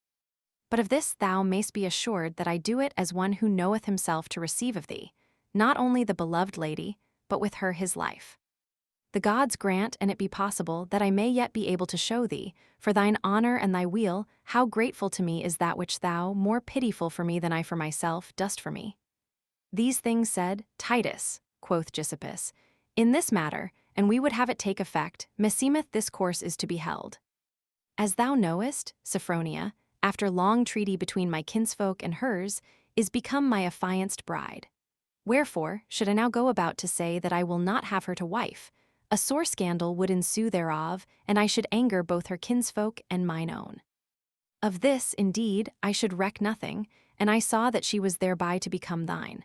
S1: But of this thou mayst be assured that I do it as one who knoweth himself to receive of thee, not only the beloved lady, but with her his life. The gods grant, and it be possible, that I may yet be able to show thee, for thine honor and thy weal, how grateful to me is that which thou, more pitiful for me than I for myself, dost for me. These things said, Titus, quoth Giuseppus, in this matter, and we would have it take effect, meseemeth this course is to be held. As thou knowest, Sophronia, after long treaty between my kinsfolk and hers, is become my affianced bride. Wherefore, should I now go about to say that I will not have her to wife, a sore scandal would ensue thereof, and I should anger both her kinsfolk and mine own. Of this, indeed, I should reck nothing, and I saw that she was thereby to become thine.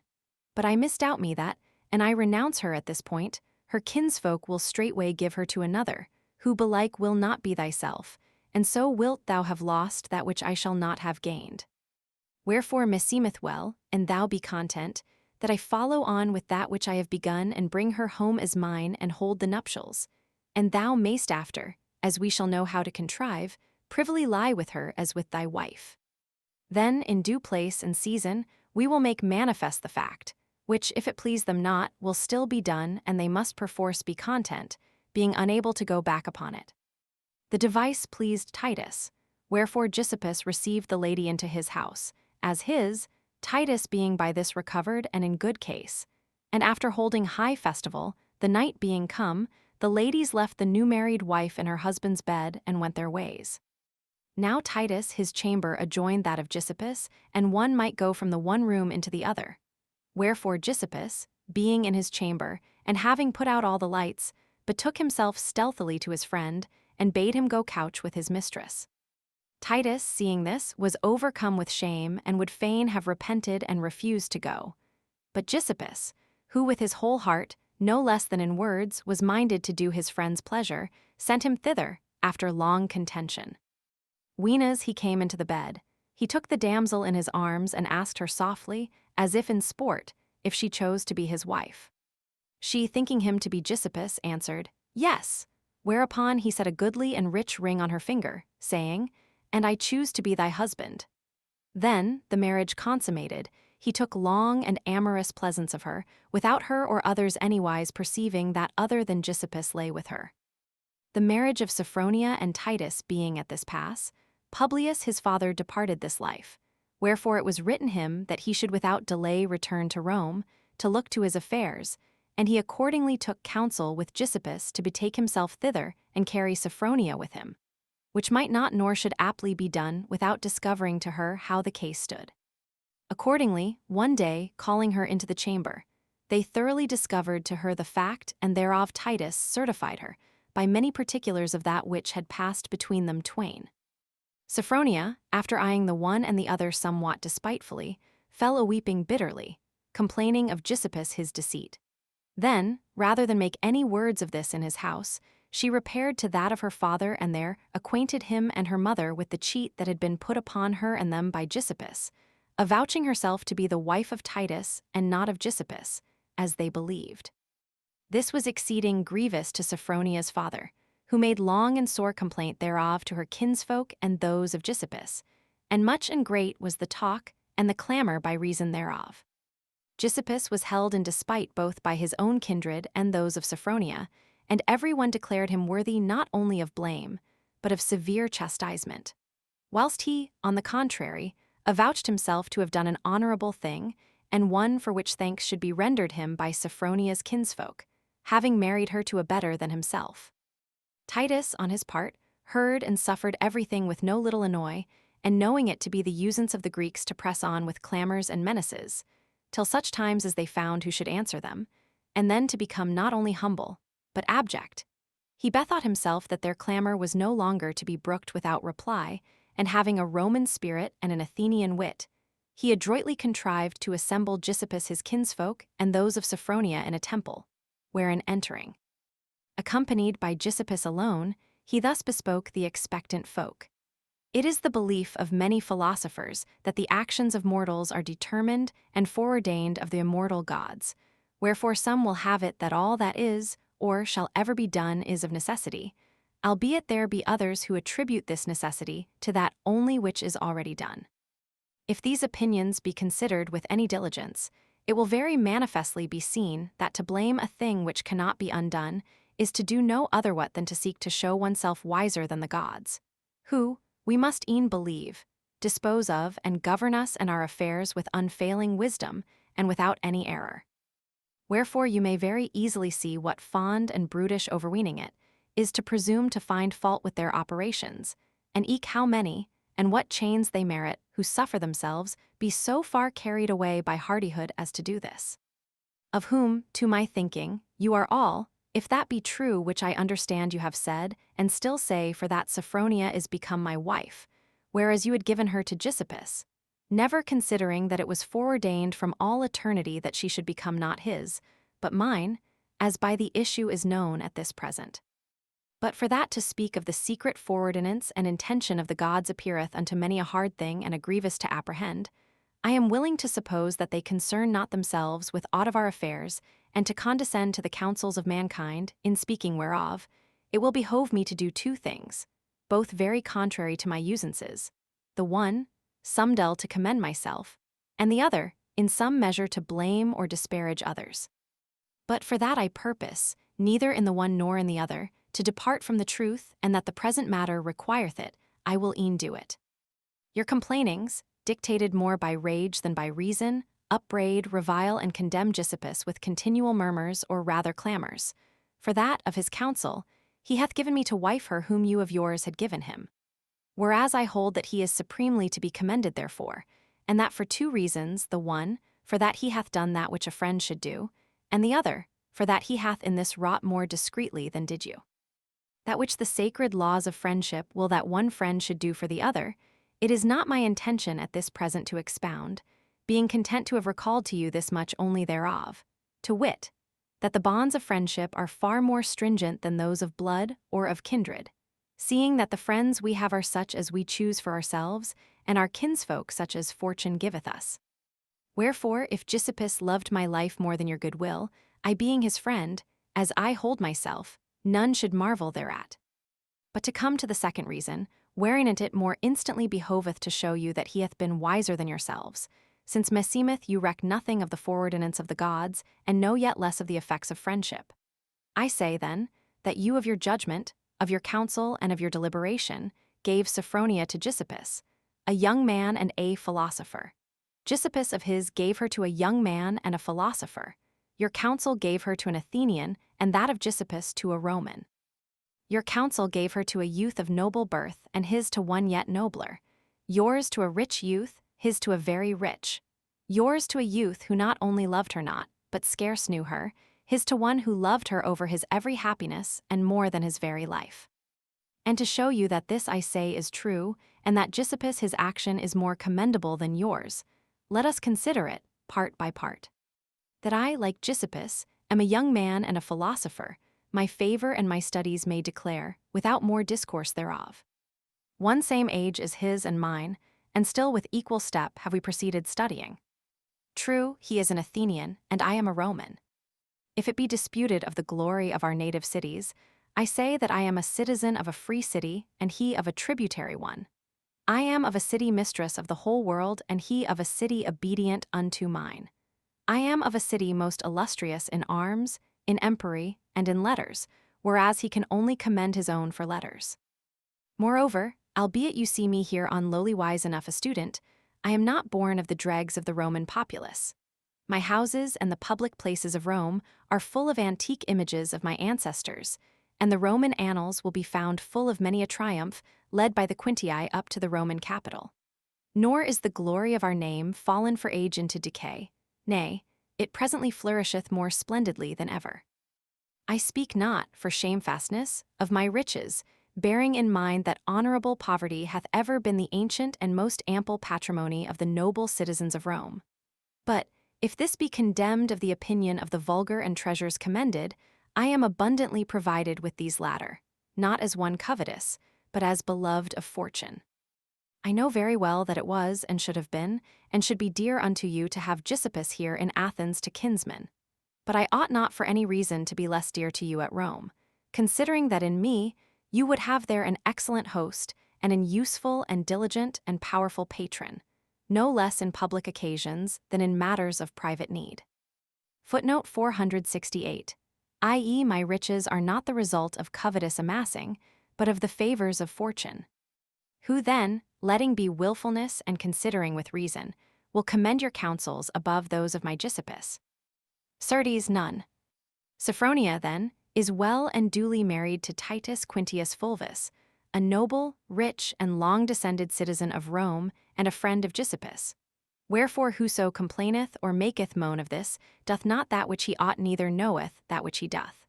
S1: But I misdoubt me that, and I renounce her at this point, her kinsfolk will straightway give her to another, who belike will not be thyself, and so wilt thou have lost that which I shall not have gained. Wherefore meseemeth well, and thou be content, that I follow on with that which I have begun and bring her home as mine and hold the nuptials, and thou mayst after, as we shall know how to contrive, privily lie with her as with thy wife. Then, in due place and season, we will make manifest the fact, which, if it please them not, will still be done, and they must perforce be content, being unable to go back upon it. The device pleased Titus, wherefore Giuseppus received the lady into his house, as his, Titus being by this recovered and in good case. And after holding high festival, the night being come, the ladies left the new-married wife in her husband's bed and went their ways. Now Titus his chamber adjoined that of Giuseppus, and one might go from the one room into the other. Wherefore Giuseppus, being in his chamber, and having put out all the lights, betook himself stealthily to his friend, and bade him go couch with his mistress. Titus, seeing this, was overcome with shame, and would fain have repented and refused to go. But Giuseppus, who with his whole heart, no less than in words, was minded to do his friend's pleasure, sent him thither, after long contention. Whenas he came into the bed, he took the damsel in his arms and asked her softly, as if in sport, if she chose to be his wife. She, thinking him to be Giuseppus, answered, Yes, whereupon he set a goodly and rich ring on her finger, saying, And I choose to be thy husband. Then, the marriage consummated, he took long and amorous pleasance of her, without her or others anywise perceiving that other than Giuseppus lay with her. The marriage of Sophronia and Titus being at this pass, Publius his father departed this life, wherefore it was written him that he should without delay return to Rome, to look to his affairs, and he accordingly took counsel with Giuseppus to betake himself thither and carry Sophronia with him, which might not nor should aptly be done without discovering to her how the case stood. Accordingly, one day, calling her into the chamber, they thoroughly discovered to her the fact, and thereof Titus certified her, by many particulars of that which had passed between them twain. Sophronia, after eyeing the one and the other somewhat despitefully, fell a-weeping bitterly, complaining of Giuseppus his deceit. Then, rather than make any words of this in his house, she repaired to that of her father and there acquainted him and her mother with the cheat that had been put upon her and them by Giuseppus, avouching herself to be the wife of Titus and not of Giuseppus, as they believed. This was exceeding grievous to Sophronia's father, who made long and sore complaint thereof to her kinsfolk and those of Giuseppus, and much and great was the talk and the clamor by reason thereof. Giuseppus was held in despite both by his own kindred and those of Sophronia, and every one declared him worthy not only of blame, but of severe chastisement, whilst he, on the contrary, avouched himself to have done an honorable thing, and one for which thanks should be rendered him by Sophronia's kinsfolk, having married her to a better than himself. Titus, on his part, heard and suffered everything with no little annoy, and knowing it to be the usance of the Greeks to press on with clamors and menaces, till such times as they found who should answer them, and then to become not only humble, but abject. He bethought himself that their clamor was no longer to be brooked without reply, and having a Roman spirit and an Athenian wit, he adroitly contrived to assemble Giuseppus his kinsfolk and those of Sophronia in a temple, wherein entering, accompanied by Giuseppus alone, he thus bespoke the expectant folk. It is the belief of many philosophers that the actions of mortals are determined and foreordained of the immortal gods, wherefore some will have it that all that is, or shall ever be done is of necessity, albeit there be others who attribute this necessity to that only which is already done. If these opinions be considered with any diligence, it will very manifestly be seen that to blame a thing which cannot be undone is to do no otherwhat than to seek to show oneself wiser than the gods, who, we must e'en believe, dispose of and govern us and our affairs with unfailing wisdom and without any error. Wherefore you may very easily see what fond and brutish overweening it is to presume to find fault with their operations, and eke how many, and what chains they merit who suffer themselves be so far carried away by hardihood as to do this. Of whom, to my thinking, you are all, if that be true which I understand you have said, and still say for that Sophronia is become my wife, whereas you had given her to Giuseppus, never considering that it was foreordained from all eternity that she should become not his, but mine, as by the issue is known at this present. But for that to speak of the secret foreordinance and intention of the gods appeareth unto many a hard thing and a grievous to apprehend, I am willing to suppose that they concern not themselves with aught of our affairs, and to condescend to the counsels of mankind, in speaking whereof, it will behove me to do two things, both very contrary to my usances, the one, somedel to commend myself, and the other, in some measure to blame or disparage others. But for that I purpose, neither in the one nor in the other, to depart from the truth, and that the present matter requireth it, I will e'en do it. Your complainings, dictated more by rage than by reason, upbraid, revile, and condemn Giuseppus with continual murmurs or rather clamors. For that of his counsel, he hath given me to wife her whom you of yours had given him. Whereas I hold that he is supremely to be commended therefore, and that for two reasons, the one, for that he hath done that which a friend should do, and the other, for that he hath in this wrought more discreetly than did you. That which the sacred laws of friendship will that one friend should do for the other, it is not my intention at this present to expound, being content to have recalled to you this much only thereof, to wit, that the bonds of friendship are far more stringent than those of blood or of kindred, seeing that the friends we have are such as we choose for ourselves, and our kinsfolk such as fortune giveth us. Wherefore, if Giuseppus loved my life more than your goodwill, I being his friend, as I hold myself, none should marvel thereat. But to come to the second reason, wherein it more instantly behoveth to show you that he hath been wiser than yourselves, since meseemeth you reck nothing of the foreordinance of the gods, and know yet less of the effects of friendship. I say, then, that you of your judgment, of your counsel, and of your deliberation, gave Sophronia to Giuseppus, a young man and a philosopher. Giuseppus of his gave her to a young man and a philosopher. Your counsel gave her to an Athenian, and that of Giuseppus to a Roman. Your counsel gave her to a youth of noble birth, and his to one yet nobler. Yours to a rich youth, his to a very rich. Yours to a youth who not only loved her not, but scarce knew her, his to one who loved her over his every happiness, and more than his very life. And to show you that this I say is true, and that Giuseppus his action is more commendable than yours, let us consider it, part by part. That I, like Giuseppus, am a young man and a philosopher, my favor and my studies may declare, without more discourse thereof. One same age is his and mine, and still with equal step have we proceeded studying. True, he is an Athenian, and I am a Roman. If it be disputed of the glory of our native cities, I say that I am a citizen of a free city, and he of a tributary one. I am of a city mistress of the whole world, and he of a city obedient unto mine. I am of a city most illustrious in arms, in empery, and in letters, whereas he can only commend his own for letters. Moreover, albeit you see me here on lowly wise enough a student, I am not born of the dregs of the Roman populace. My houses and the public places of Rome are full of antique images of my ancestors, and the Roman annals will be found full of many a triumph led by the Quintii up to the Roman capital. Nor is the glory of our name fallen for age into decay, nay, it presently flourisheth more splendidly than ever. I speak not, for shamefastness, of my riches, bearing in mind that honorable poverty hath ever been the ancient and most ample patrimony of the noble citizens of Rome. But, if this be condemned of the opinion of the vulgar and treasures commended, I am abundantly provided with these latter, not as one covetous, but as beloved of fortune. I know very well that it was, and should be dear unto you to have Giuseppus here in Athens to kinsman. But I ought not for any reason to be less dear to you at Rome, considering that in me you would have there an excellent host, and an useful and diligent and powerful patron, no less in public occasions than in matters of private need. Footnote 468, i.e. my riches are not the result of covetous amassing, but of the favors of fortune. Who then, letting be willfulness and considering with reason, will commend your counsels above those of my Giuseppus? Certes, none. Sophronia, then, is well and duly married to Titus Quintius Fulvus, a noble, rich, and long-descended citizen of Rome and a friend of Giuseppus. Wherefore whoso complaineth or maketh moan of this doth not that which he ought, neither knoweth that which he doth.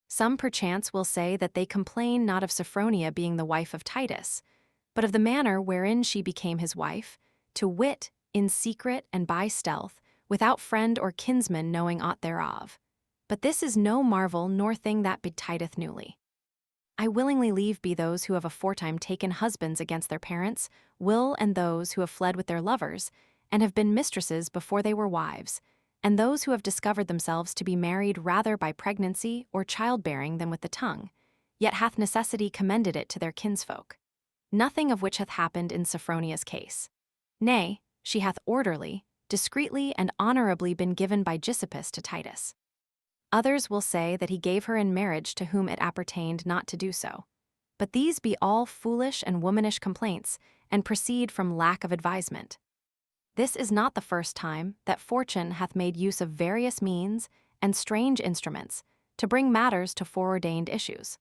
S1: Some perchance will say that they complain not of Sophronia being the wife of Titus, but of the manner wherein she became his wife, to wit, in secret and by stealth, without friend or kinsman knowing aught thereof. But this is no marvel nor thing that betideth newly. I willingly leave be those who have aforetime taken husbands against their parents, will and those who have fled with their lovers, and have been mistresses before they were wives, and those who have discovered themselves to be married rather by pregnancy or childbearing than with the tongue, yet hath necessity commended it to their kinsfolk. Nothing of which hath happened in Sophronia's case. Nay, she hath orderly, discreetly, and honorably been given by Giuseppus to Titus. Others will say that he gave her in marriage to whom it appertained not to do so. But these be all foolish and womanish complaints, and proceed from lack of advisement. This is not the first time that fortune hath made use of various means and strange instruments to bring matters to foreordained issues.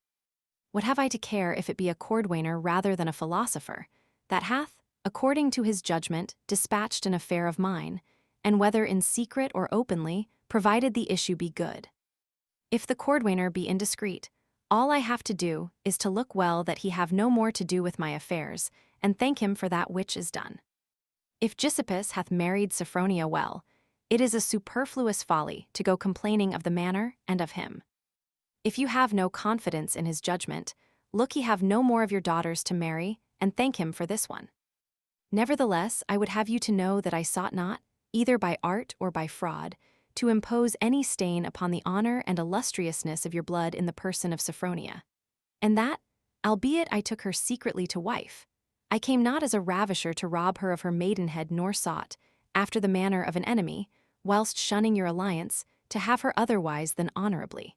S1: What have I to care if it be a cordwainer rather than a philosopher, that hath, according to his judgment, dispatched an affair of mine, and whether in secret or openly, provided the issue be good? If the cordwainer be indiscreet, all I have to do is to look well that he have no more to do with my affairs, and thank him for that which is done. If Giuseppus hath married Sophronia well, it is a superfluous folly to go complaining of the manner and of him. If you have no confidence in his judgment, look ye have no more of your daughters to marry, and thank him for this one. Nevertheless, I would have you to know that I sought not, either by art or by fraud, to impose any stain upon the honor and illustriousness of your blood in the person of Sophronia. And that, albeit I took her secretly to wife, I came not as a ravisher to rob her of her maidenhead, nor sought, after the manner of an enemy, whilst shunning your alliance, to have her otherwise than honorably.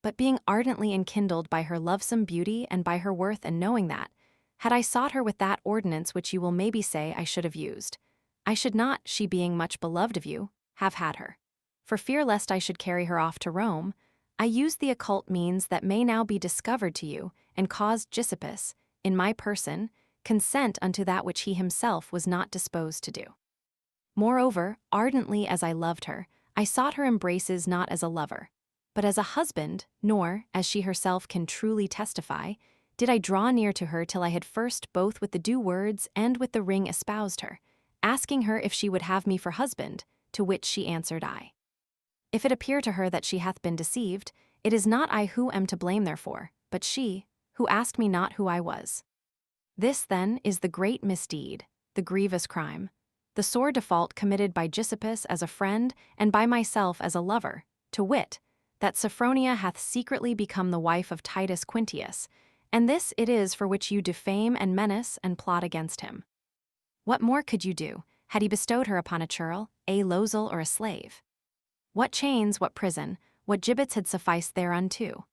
S1: But being ardently enkindled by her lovesome beauty and by her worth, and knowing that, had I sought her with that ordinance which you will maybe say I should have used, I should not, she being much beloved of you, have had her. For fear lest I should carry her off to Rome, I used the occult means that may now be discovered to you, and caused Giuseppus, in my person, consent unto that which he himself was not disposed to do. Moreover, ardently as I loved her, I sought her embraces not as a lover, but as a husband, nor, as she herself can truly testify, did I draw near to her till I had first both with the due words and with the ring espoused her, asking her if she would have me for husband, to which she answered aye. If it appear to her that she hath been deceived, it is not I who am to blame therefore, but she, who asked me not who I was. This, then, is the great misdeed, the grievous crime, the sore default committed by Giuseppus as a friend and by myself as a lover, to wit, that Sophronia hath secretly become the wife of Titus Quintius, and this it is for which you defame and menace and plot against him. What more could you do, had he bestowed her upon a churl, a losel, or a slave? What chains, what prison, what gibbets had sufficed thereunto?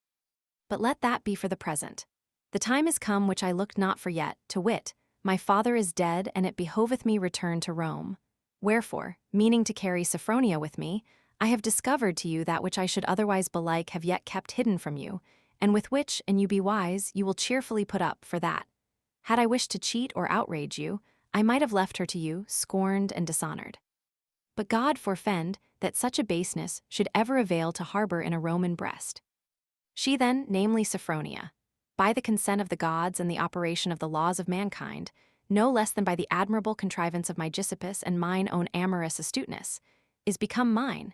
S1: But let that be for the present. The time is come which I looked not for yet, to wit, my father is dead, and it behoveth me return to Rome. Wherefore, meaning to carry Sophronia with me, I have discovered to you that which I should otherwise belike have yet kept hidden from you, and with which, an you be wise, you will cheerfully put up for that. Had I wished to cheat or outrage you, I might have left her to you, scorned and dishonored. But God forfend that such a baseness should ever avail to harbor in a Roman breast. She then, namely Sophronia, by the consent of the gods and the operation of the laws of mankind, no less than by the admirable contrivance of my Giuseppus and mine own amorous astuteness, is become mine.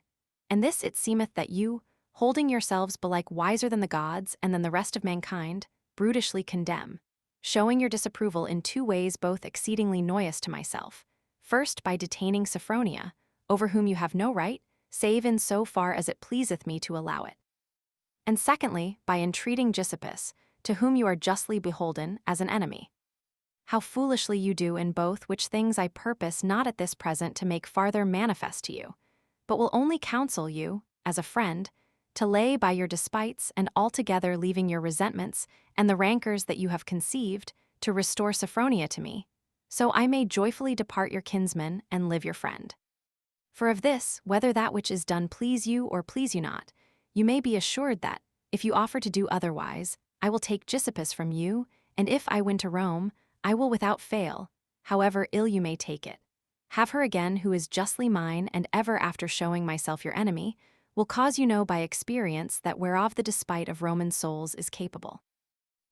S1: And this it seemeth that you, holding yourselves belike wiser than the gods and than the rest of mankind, brutishly condemn, showing your disapproval in two ways both exceedingly noyous to myself. First, by detaining Sophronia, over whom you have no right, save in so far as it pleaseth me to allow it. And secondly, by entreating Giuseppus, to whom you are justly beholden, as an enemy. How foolishly you do in both which things I purpose not at this present to make farther manifest to you, but will only counsel you, as a friend, to lay by your despites and altogether leaving your resentments and the rancors that you have conceived, to restore Sophronia to me, so I may joyfully depart your kinsman and live your friend. For of this, whether that which is done please you or please you not, you may be assured that, if you offer to do otherwise, I will take Giuseppus from you, and if I win to Rome, I will without fail, however ill you may take it, have her again who is justly mine, and ever after showing myself your enemy, will cause you know by experience that whereof the despite of Roman souls is capable.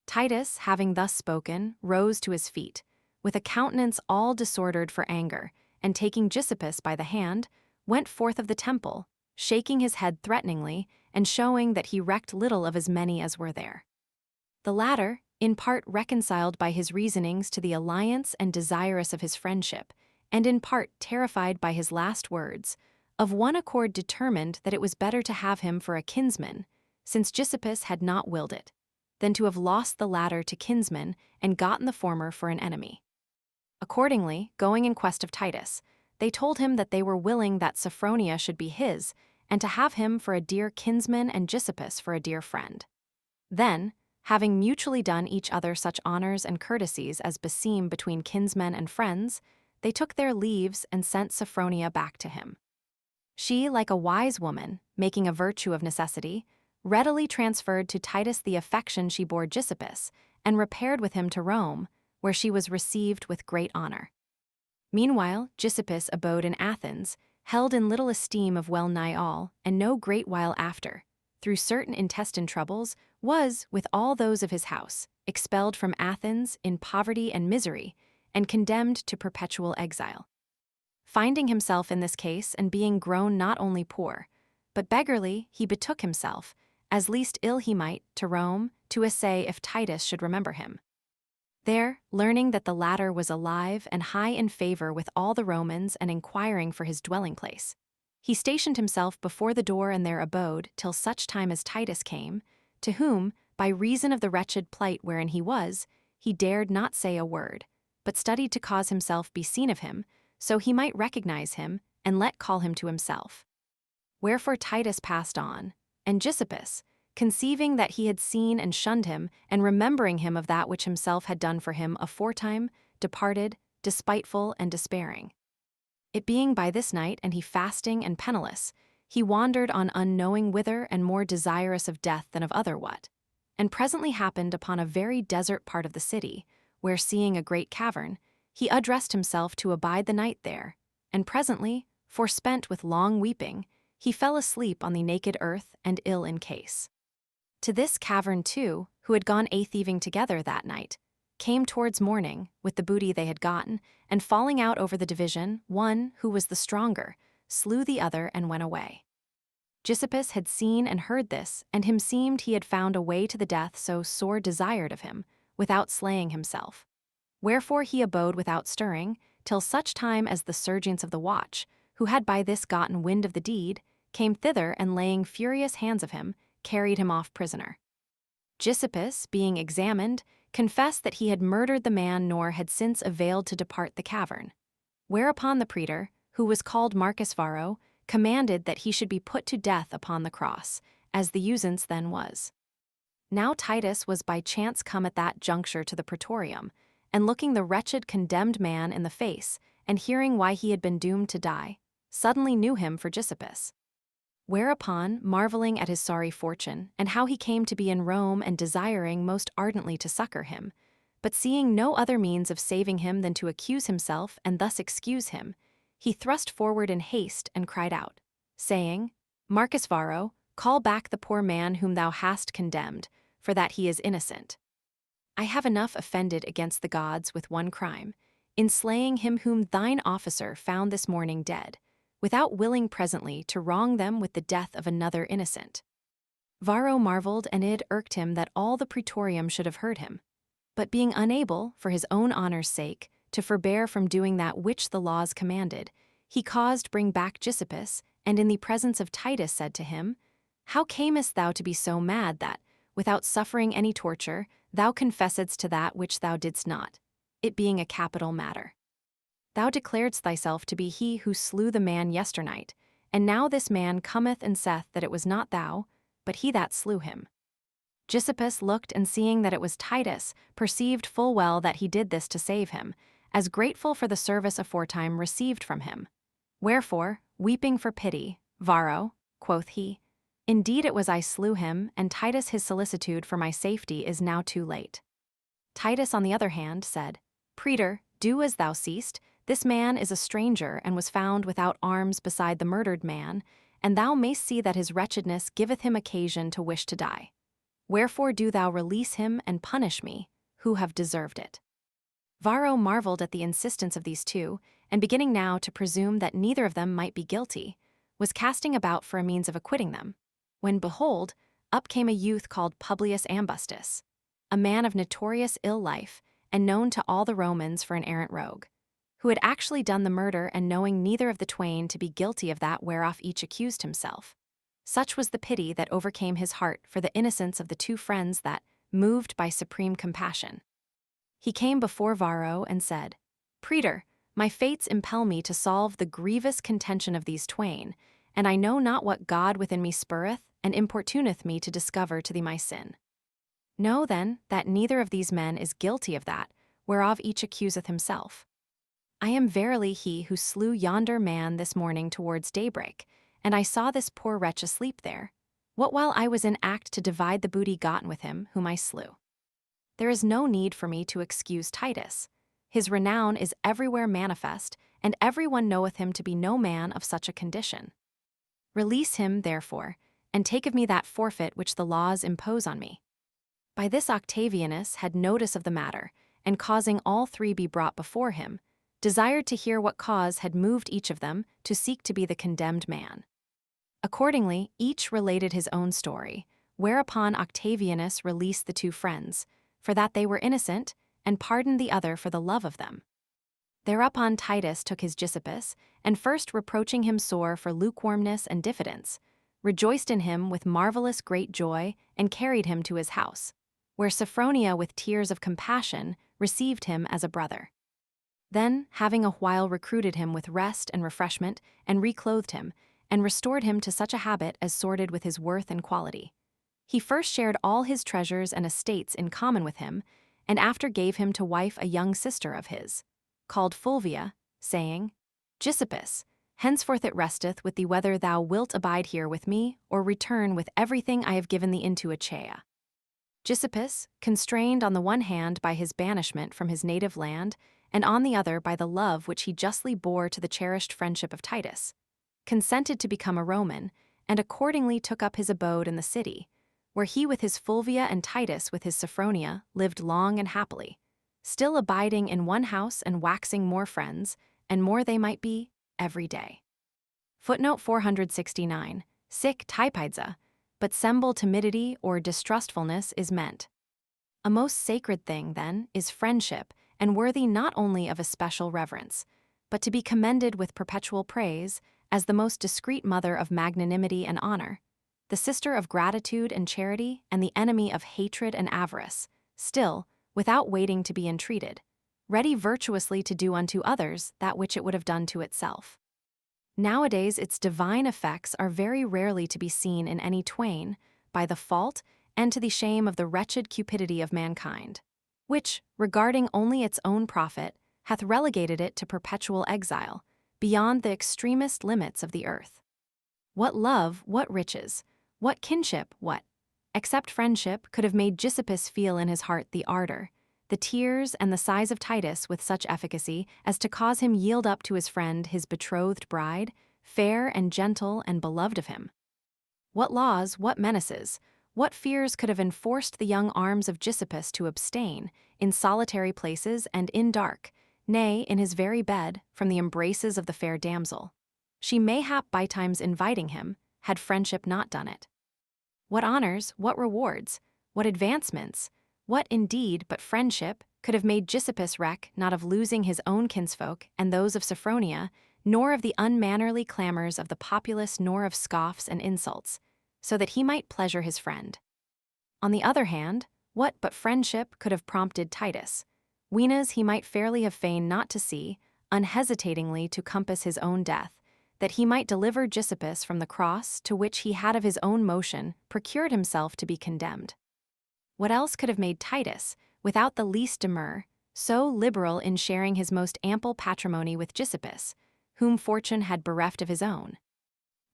S1: Titus, having thus spoken, rose to his feet, with a countenance all disordered for anger, and taking Giuseppus by the hand, went forth of the temple, shaking his head threateningly, and showing that he recked little of as many as were there. The latter, in part reconciled by his reasonings to the alliance and desirous of his friendship, and in part terrified by his last words, of one accord determined that it was better to have him for a kinsman, since Giuseppus had not willed it, than to have lost the latter to kinsmen and gotten the former for an enemy. Accordingly, going in quest of Titus, they told him that they were willing that Sophronia should be his, and to have him for a dear kinsman and Giuseppus for a dear friend. Then, having mutually done each other such honors and courtesies as beseem between kinsmen and friends, they took their leaves and sent Sophronia back to him. She, like a wise woman, making a virtue of necessity, readily transferred to Titus the affection she bore Giuseppus, and repaired with him to Rome, where she was received with great honor. Meanwhile, Giuseppus abode in Athens, held in little esteem of well-nigh all, and no great while after, through certain intestine troubles, was, with all those of his house, expelled from Athens in poverty and misery, and condemned to perpetual exile. Finding himself in this case and being grown not only poor, but beggarly, he betook himself, as least ill he might, to Rome, to essay if Titus should remember him. There, learning that the latter was alive and high in favor with all the Romans and inquiring for his dwelling place, he stationed himself before the door and there abode till such time as Titus came, to whom, by reason of the wretched plight wherein he was, he dared not say a word, but studied to cause himself be seen of him, so he might recognize him and let call him to himself. Wherefore Titus passed on, and Giuseppus, conceiving that he had seen and shunned him, and remembering him of that which himself had done for him aforetime, departed, despiteful and despairing. It being by this night, and he fasting and penniless, he wandered on unknowing whither, and more desirous of death than of other what, and presently happened upon a very desert part of the city, where, seeing a great cavern, he addressed himself to abide the night there, and presently, forspent with long weeping, he fell asleep on the naked earth and ill in case. To this cavern two, who had gone a-thieving together that night, came towards morning, with the booty they had gotten, and falling out over the division, one, who was the stronger, slew the other and went away. Giuseppus had seen and heard this, and him seemed he had found a way to the death so sore desired of him, without slaying himself. Wherefore he abode without stirring, till such time as the sergeants of the watch, who had by this gotten wind of the deed, came thither and laying furious hands of him, carried him off prisoner. Giuseppus, being examined, confessed that he had murdered the man nor had since availed to depart the cavern. Whereupon the praetor, who was called Marcus Varro, commanded that he should be put to death upon the cross, as the usance then was. Now Titus was by chance come at that juncture to the praetorium, and looking the wretched condemned man in the face, and hearing why he had been doomed to die, suddenly knew him for Giuseppus. Whereupon, marveling at his sorry fortune, and how he came to be in Rome and desiring most ardently to succor him, but seeing no other means of saving him than to accuse himself and thus excuse him, he thrust forward in haste and cried out, saying, Marcus Varro, call back the poor man whom thou hast condemned, for that he is innocent. I have enough offended against the gods with one crime, in slaying him whom thine officer found this morning dead, without willing presently to wrong them with the death of another innocent. Varro marveled, and it irked him that all the praetorium should have heard him. But being unable, for his own honor's sake, to forbear from doing that which the laws commanded, he caused bring back Giuseppus, and in the presence of Titus said to him, How camest thou to be so mad that, without suffering any torture, thou confessedst to that which thou didst not, it being a capital matter? Thou declaredst thyself to be he who slew the man yesternight, and now this man cometh and saith that it was not thou, but he that slew him. Giuseppus looked, and seeing that it was Titus, perceived full well that he did this to save him, as grateful for the service aforetime received from him. Wherefore, weeping for pity, Varro, quoth he, Indeed it was I slew him, and Titus his solicitude for my safety is now too late. Titus, on the other hand, said, Praetor, do as thou seest. This man is a stranger and was found without arms beside the murdered man, and thou mayst see that his wretchedness giveth him occasion to wish to die. Wherefore do thou release him and punish me, who have deserved it. Varro marveled at the insistence of these two, and beginning now to presume that neither of them might be guilty, was casting about for a means of acquitting them, when behold, up came a youth called Publius Ambustus, a man of notorious ill life, and known to all the Romans for an arrant rogue, who had actually done the murder, and knowing neither of the twain to be guilty of that whereof each accused himself. Such was the pity that overcame his heart for the innocence of the two friends that, moved by supreme compassion, he came before Varro and said, Praetor, my fates impel me to solve the grievous contention of these twain, and I know not what God within me spurreth and importuneth me to discover to thee my sin. Know then that neither of these men is guilty of that, whereof each accuseth himself. I am verily he who slew yonder man this morning towards daybreak, and I saw this poor wretch asleep there. What while I was in act to divide the booty gotten with him, whom I slew. There is no need for me to excuse Titus. His renown is everywhere manifest, and everyone knoweth him to be no man of such a condition. Release him, therefore, and take of me that forfeit which the laws impose on me. By this Octavianus had notice of the matter, and causing all three be brought before him, desired to hear what cause had moved each of them to seek to be the condemned man. Accordingly, each related his own story, whereupon Octavianus released the two friends, for that they were innocent, and pardoned the other for the love of them. Thereupon Titus took his Giuseppus, and first reproaching him sore for lukewarmness and diffidence, rejoiced in him with marvelous great joy, and carried him to his house, where Sophronia with tears of compassion received him as a brother. Then, having a while recruited him with rest and refreshment, and reclothed him, and restored him to such a habit as sorted with his worth and quality, he first shared all his treasures and estates in common with him, and after gave him to wife a young sister of his, called Fulvia, saying, Giuseppus, henceforth it resteth with thee whether thou wilt abide here with me, or return with everything I have given thee into Achaia. Giuseppus, constrained on the one hand by his banishment from his native land, and on the other by the love which he justly bore to the cherished friendship of Titus, consented to become a Roman, and accordingly took up his abode in the city, where he with his Fulvia and Titus with his Sophronia lived long and happily, still abiding in one house and waxing more friends, and more they might be, every day. Footnote 469, sic typeidza, but semble timidity or distrustfulness is meant. A most sacred thing, then, is friendship, and worthy not only of a special reverence, but to be commended with perpetual praise, as the most discreet mother of magnanimity and honor, the sister of gratitude and charity, and the enemy of hatred and avarice, still, without waiting to be entreated, ready virtuously to do unto others that which it would have done to itself. Nowadays its divine effects are very rarely to be seen in any twain, by the fault and to the shame of the wretched cupidity of mankind, which, regarding only its own profit, hath relegated it to perpetual exile, beyond the extremest limits of the earth. What love, what riches, what kinship, what, except friendship, could have made Giuseppus feel in his heart the ardor, the tears, and the sighs of Titus with such efficacy as to cause him yield up to his friend his betrothed bride, fair and gentle and beloved of him? What laws, what menaces, what fears could have enforced the young arms of Giuseppus to abstain, in solitary places and in dark, nay, in his very bed, from the embraces of the fair damsel, she mayhap by times inviting him, had friendship not done it? What honors, what rewards, what advancements, what indeed but friendship could have made Giuseppus reck not of losing his own kinsfolk and those of Sophronia, nor of the unmannerly clamors of the populace, nor of scoffs and insults, so that he might pleasure his friend? On the other hand, what but friendship could have prompted Titus, weenas he might fairly have feigned not to see, unhesitatingly to compass his own death, that he might deliver Giuseppus from the cross to which he had of his own motion procured himself to be condemned? What else could have made Titus, without the least demur, so liberal in sharing his most ample patrimony with Giuseppus, whom fortune had bereft of his own?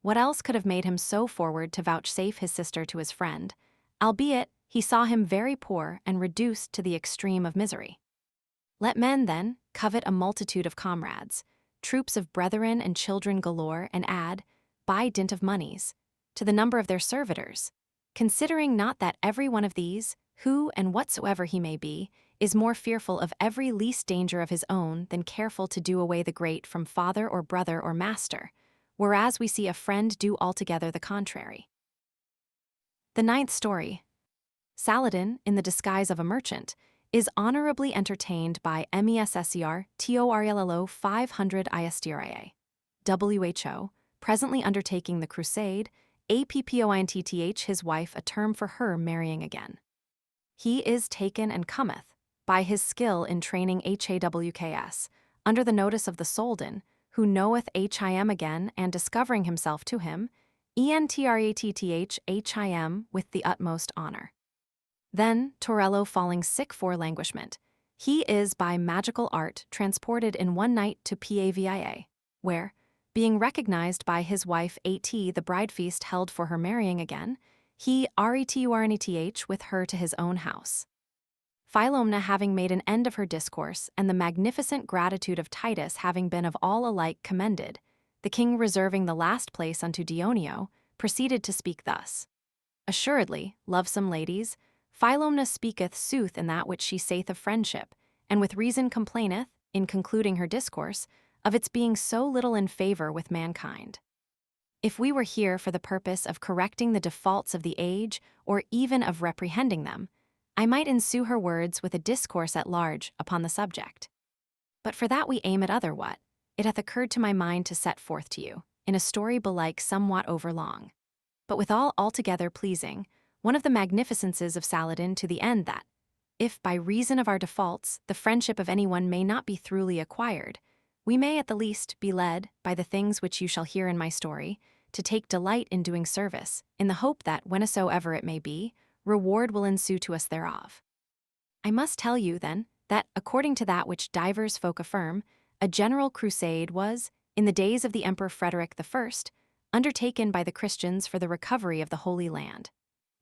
S1: What else could have made him so forward to vouchsafe his sister to his friend, albeit he saw him very poor and reduced to the extreme of misery? Let men, then, covet a multitude of comrades, troops of brethren and children galore, and add, by dint of moneys, to the number of their servitors, considering not that every one of these, who and whatsoever he may be, is more fearful of every least danger of his own than careful to do away the great from father or brother or master, whereas we see a friend do altogether the contrary. The ninth story. Saladin, in the disguise of a merchant, is honorably entertained by MESSER TORLLO 500 ISTRIA. WHO, presently undertaking the crusade, APPOINTTH his wife a term for her marrying again. He is taken and cometh, by his skill in training HAWKS, under the notice of the Soldan, who knoweth HIM again and discovering himself to him, ENTRATTH HIM with the utmost honor. Then, Torello falling sick for languishment, He is by magical art transported in one night to Pavia, where, being recognized by his wife At the bride feast held for her marrying again, he returneth with her to his own house. Philomela having made an end of her discourse, and the magnificent gratitude of Titus having been of all alike commended, the king reserving the last place unto Dioneo, proceeded to speak thus. Assuredly, lovesome ladies, Philomela speaketh sooth in that which she saith of friendship, and with reason complaineth, in concluding her discourse, of its being so little in favor with mankind. If we were here for the purpose of correcting the defaults of the age, or even of reprehending them, I might ensue her words with a discourse at large upon the subject. But for that we aim at other what, it hath occurred to my mind to set forth to you, in a story belike somewhat overlong, but withal altogether pleasing, one of the magnificences of Saladin, to the end that, if by reason of our defaults the friendship of anyone may not be throughly acquired, we may at the least be led, by the things which you shall hear in my story, to take delight in doing service, in the hope that, whensoever it may be, reward will ensue to us thereof. I must tell you, then, that, according to that which divers folk affirm, a general crusade was, in the days of the Emperor Frederick I, undertaken by the Christians for the recovery of the Holy Land,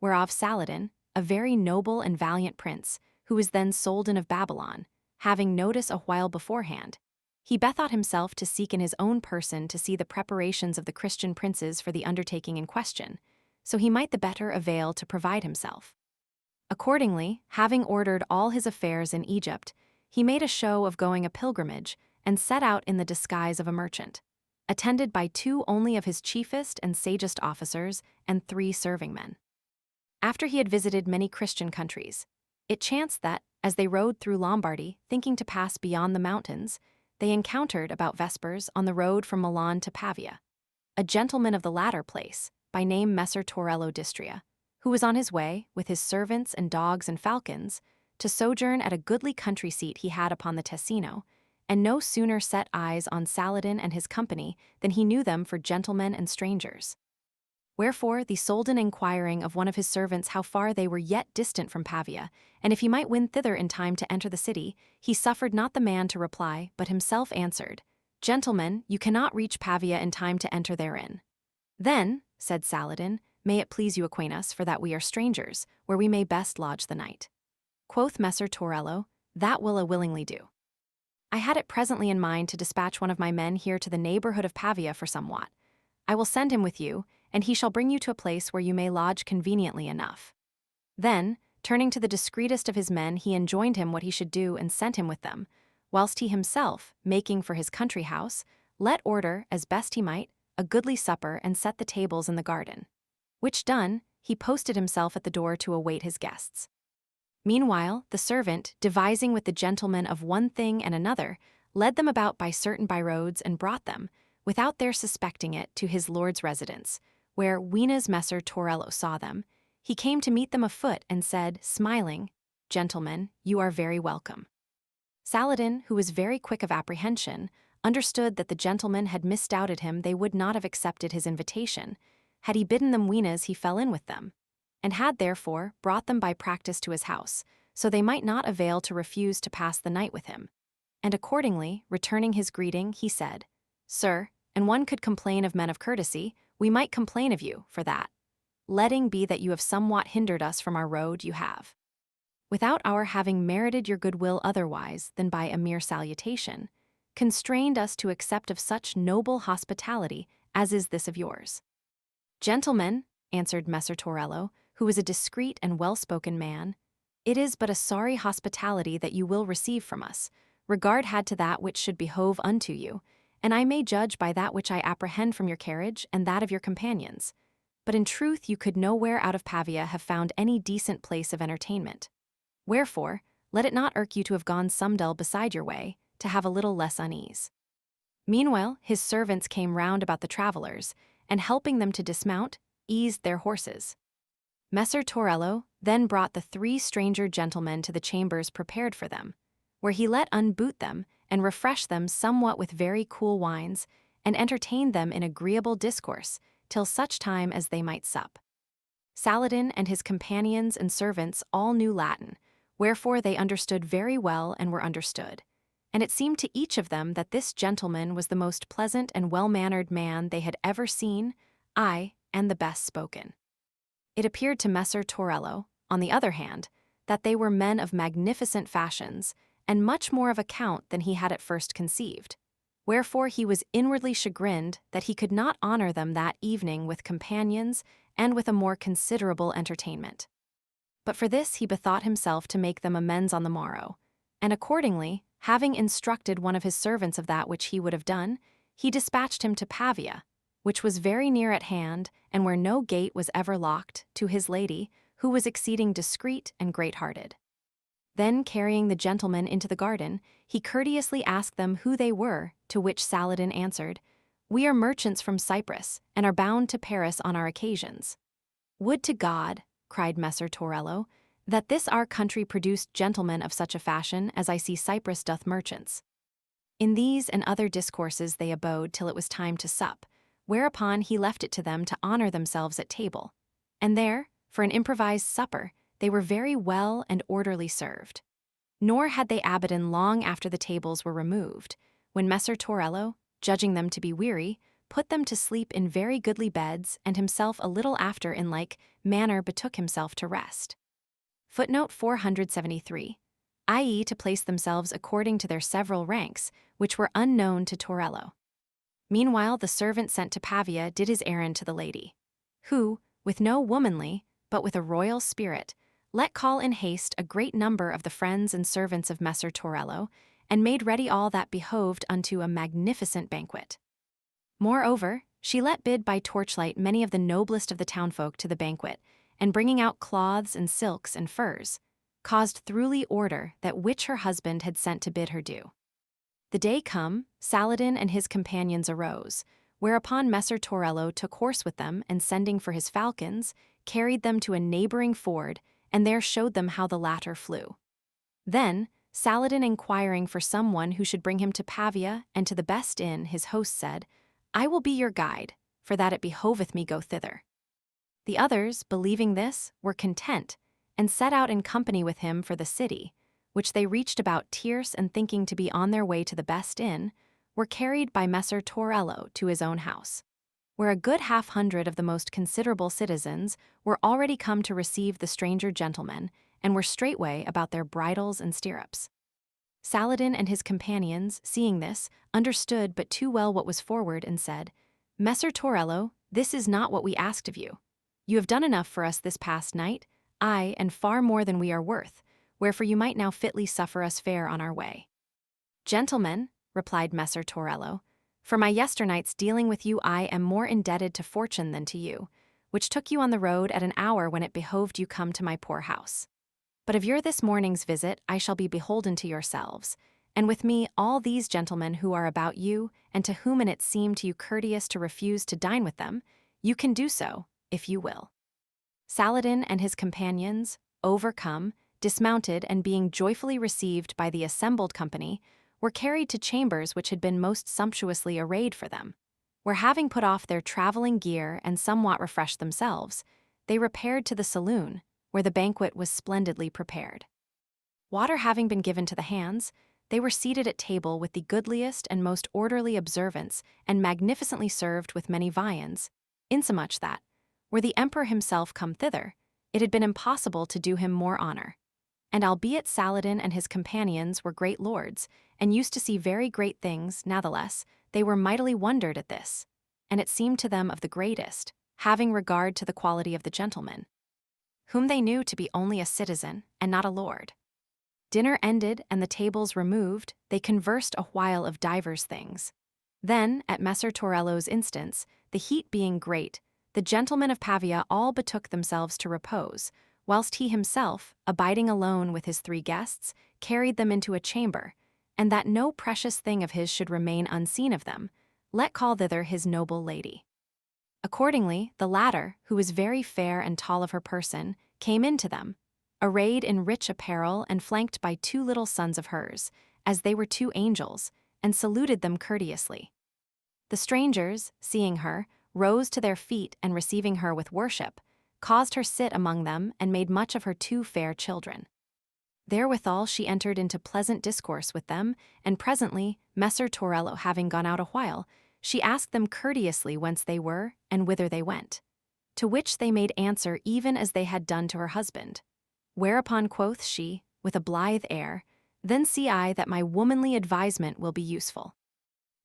S1: whereof Saladin, a very noble and valiant prince, who was then Soldan of Babylon, having notice a while beforehand, he bethought himself to seek in his own person to see the preparations of the Christian princes for the undertaking in question, so he might the better avail to provide himself. Accordingly, having ordered all his affairs in Egypt, he made a show of going a pilgrimage and set out in the disguise of a merchant, attended by 2 only of his chiefest and sagest officers and 3 serving men. After he had visited many Christian countries, it chanced that, as they rode through Lombardy, thinking to pass beyond the mountains, they encountered, about vespers, on the road from Milan to Pavia, a gentleman of the latter place, by name Messer Torello d'Istria, who was on his way, with his servants and dogs and falcons, to sojourn at a goodly country seat he had upon the Tesino, and no sooner set eyes on Saladin and his company than he knew them for gentlemen and strangers. Wherefore the Soldan inquiring of one of his servants how far they were yet distant from Pavia, and if he might win thither in time to enter the city, he suffered not the man to reply, but himself answered, Gentlemen, you cannot reach Pavia in time to enter therein. Then, said Saladin, may it please you acquaint us, for that we are strangers, where we may best lodge the night. Quoth Messer Torello, that will I willingly do. I had it presently in mind to dispatch one of my men here to the neighborhood of Pavia for somewhat. I will send him with you, and he shall bring you to a place where you may lodge conveniently enough. Then, turning to the discreetest of his men, he enjoined him what he should do and sent him with them, whilst he himself, making for his country house, let order, as best he might, a goodly supper and set the tables in the garden. Which done, he posted himself at the door to await his guests. Meanwhile, the servant, devising with the gentleman of one thing and another, led them about by certain byroads and brought them, without their suspecting it, to his lord's residence, where, weenas Messer Torello saw them, he came to meet them afoot and said, smiling, Gentlemen, you are very welcome. Saladin, who was very quick of apprehension, understood that the gentlemen had misdoubted him they would not have accepted his invitation, had he bidden them weenas he fell in with them, and had therefore brought them by practice to his house, so they might not avail to refuse to pass the night with him. And accordingly, returning his greeting, he said, Sir, and one could complain of men of courtesy, we might complain of you for that. Letting be that you have somewhat hindered us from our road, you have. Without our having merited your goodwill otherwise than by a mere salutation, constrained us to accept of such noble hospitality as is this of yours. Gentlemen, answered Messer Torello, who was a discreet and well-spoken man, it is but a sorry hospitality that you will receive from us. Regard had to that which should behove unto you, and I may judge by that which I apprehend from your carriage and that of your companions. But in truth you could nowhere out of Pavia have found any decent place of entertainment. Wherefore, let it not irk you to have gone somedel beside your way, to have a little less unease. Meanwhile his servants came round about the travellers, and helping them to dismount, eased their horses. Messer Torello then brought the 3 stranger gentlemen to the chambers prepared for them, where he let unboot them and refresh them somewhat with very cool wines, and entertained them in agreeable discourse, till such time as they might sup. Saladin and his companions and servants all knew Latin, wherefore they understood very well and were understood. And it seemed to each of them that this gentleman was the most pleasant and well-mannered man they had ever seen, aye, and the best spoken. It appeared to Messer Torello, on the other hand, that they were men of magnificent fashions, and much more of account than he had at first conceived. Wherefore he was inwardly chagrined that he could not honor them that evening with companions and with a more considerable entertainment. But for this he bethought himself to make them amends on the morrow, and accordingly, having instructed one of his servants of that which he would have done, he dispatched him to Pavia, which was very near at hand, and where no gate was ever locked, to his lady, who was exceeding discreet and great-hearted. Then, carrying the gentlemen into the garden, he courteously asked them who they were, to which Saladin answered, "We are merchants from Cyprus, and are bound to Paris on our occasions." "Would to God," cried Messer Torello, "that this our country produced gentlemen of such a fashion as I see Cyprus doth merchants." In these and other discourses they abode till it was time to sup, whereupon he left it to them to honor themselves at table. And there, for an improvised supper, they were very well and orderly served. Nor had they abidden long after the tables were removed, when Messer Torello, judging them to be weary, put them to sleep in very goodly beds, and himself a little after in like manner betook himself to rest. Footnote 473, i.e. to place themselves according to their several ranks, which were unknown to Torello. Meanwhile the servant sent to Pavia did his errand to the lady, who, with no womanly, but with a royal spirit, let call in haste a great number of the friends and servants of Messer Torello, and made ready all that behoved unto a magnificent banquet. Moreover, she let bid by torchlight many of the noblest of the townfolk to the banquet, and bringing out cloths and silks and furs, caused throughly order that which her husband had sent to bid her do. The day come, Saladin and his companions arose, whereupon Messer Torello took horse with them, and sending for his falcons, carried them to a neighboring ford, and there showed them how the latter flew. Then, Saladin inquiring for someone who should bring him to Pavia and to the best inn, his host said, "I will be your guide, for that it behoveth me go thither." The others, believing this, were content, and set out in company with him for the city, which they reached about tierce, and thinking to be on their way to the best inn, were carried by Messer Torello to his own house, where a good 500 of the most considerable citizens were already come to receive the stranger gentlemen, and were straightway about their bridles and stirrups. Saladin and his companions, seeing this, understood but too well what was forward, and said, "Messer Torello, this is not what we asked of you. You have done enough for us this past night, aye, and far more than we are worth, wherefore you might now fitly suffer us fare on our way." "Gentlemen," replied Messer Torello, "for my yesternight's dealing with you I am more indebted to fortune than to you, which took you on the road at an hour when it behoved you come to my poor house. But of your this morning's visit I shall be beholden to yourselves, and with me all these gentlemen who are about you, and to whom it seemed to you courteous to refuse to dine with them, you can do so, if you will." Saladin and his companions, overcome, dismounted, and being joyfully received by the assembled company, were carried to chambers which had been most sumptuously arrayed for them, where having put off their traveling gear and somewhat refreshed themselves, they repaired to the saloon, where the banquet was splendidly prepared. Water having been given to the hands, they were seated at table with the goodliest and most orderly observance, and magnificently served with many viands, insomuch that, were the emperor himself come thither, it had been impossible to do him more honor. And albeit Saladin and his companions were great lords, and used to see very great things, natheless, they were mightily wondered at this, and it seemed to them of the greatest, having regard to the quality of the gentleman, whom they knew to be only a citizen, and not a lord. Dinner ended, and the tables removed, they conversed a while of divers things. Then, at Messer Torello's instance, the heat being great, the gentlemen of Pavia all betook themselves to repose, whilst he himself, abiding alone with his 3 guests, carried them into a chamber, and that no precious thing of his should remain unseen of them, let call thither his noble lady. Accordingly, the latter, who was very fair and tall of her person, came in to them, arrayed in rich apparel and flanked by 2 little sons of hers, as they were 2 angels, and saluted them courteously. The strangers, seeing her, rose to their feet, and receiving her with worship, caused her sit among them, and made much of her 2 fair children. Therewithal she entered into pleasant discourse with them, and presently, Messer Torello having gone out a while, she asked them courteously whence they were, and whither they went. To which they made answer even as they had done to her husband. Whereupon quoth she, with a blithe air, Then see I that my womanly advisement will be useful.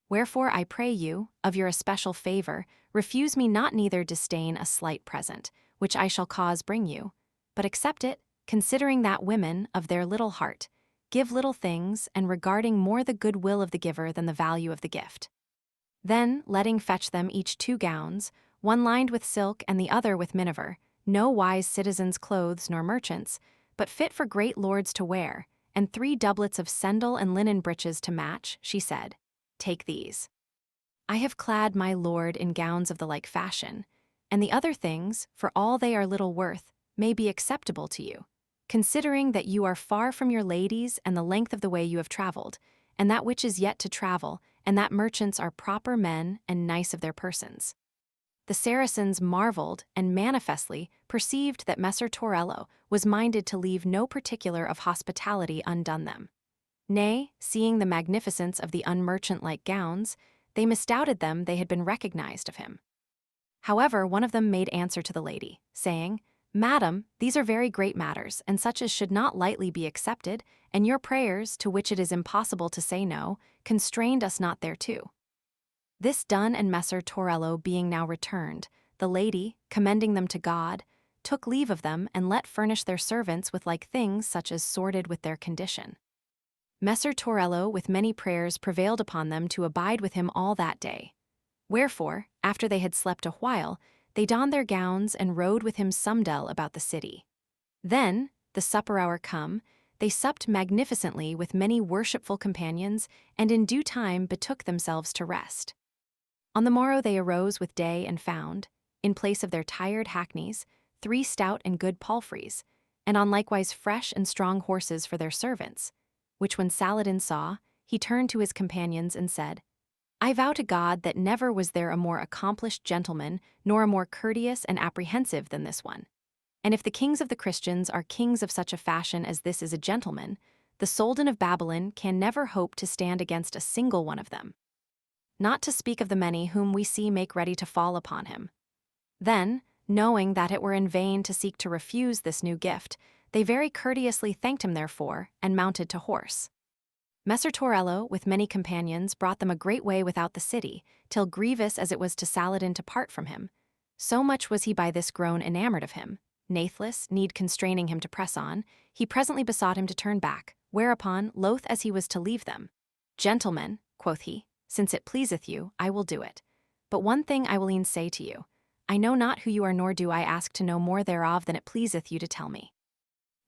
S1: Wherefore I pray you, of your especial favor, refuse me not, neither disdain a slight present, which I shall cause bring you, but accept it, considering that women, of their little heart, give little things, and regarding more the good will of the giver than the value of the gift. Then, letting fetch them each 2 gowns, one lined with silk and the other with miniver, no wise citizens' clothes nor merchants, but fit for great lords to wear, and 3 doublets of sendal and linen breeches to match, she said, Take these. I have clad my lord in gowns of the like fashion, and the other things, for all they are little worth, may be acceptable to you, considering that you are far from your ladies and the length of the way you have traveled, and that which is yet to travel, and that merchants are proper men and nice of their persons. The Saracens marveled and manifestly perceived that Messer Torello was minded to leave no particular of hospitality undone them. Nay, seeing the magnificence of the unmerchant-like gowns, they misdoubted them they had been recognized of him. However, one of them made answer to the lady, saying, Madam, these are very great matters, and such as should not lightly be accepted, and your prayers, to which it is impossible to say no, constrained us not thereto. This done, and Messer Torello being now returned, the lady, commending them to God, took leave of them and let furnish their servants with like things such as sorted with their condition. Messer Torello with many prayers prevailed upon them to abide with him all that day. Wherefore, after they had slept a while, they donned their gowns and rode with him some dell about the city. Then, the supper hour come, they supped magnificently with many worshipful companions, and in due time betook themselves to rest. On the morrow they arose with day and found, in place of their tired hackneys, 3 stout and good palfreys, and on likewise fresh and strong horses for their servants, which when Saladin saw, he turned to his companions and said, I vow to God that never was there a more accomplished gentleman, nor a more courteous and apprehensive than this one. And if the kings of the Christians are kings of such a fashion as this is a gentleman, the Soldan of Babylon can never hope to stand against a single one of them. Not to speak of the many whom we see make ready to fall upon him. Then, knowing that it were in vain to seek to refuse this new gift, they very courteously thanked him therefor, and mounted to horse. Messer Torello, with many companions, brought them a great way without the city, till grievous as it was to Saladin to part from him, so much was he by this grown enamored of him, nathless, need constraining him to press on, he presently besought him to turn back, whereupon, loath as he was to leave them, Gentlemen, quoth he, since it pleaseth you, I will do it. But one thing I will e'en say to you, I know not who you are, nor do I ask to know more thereof than it pleaseth you to tell me.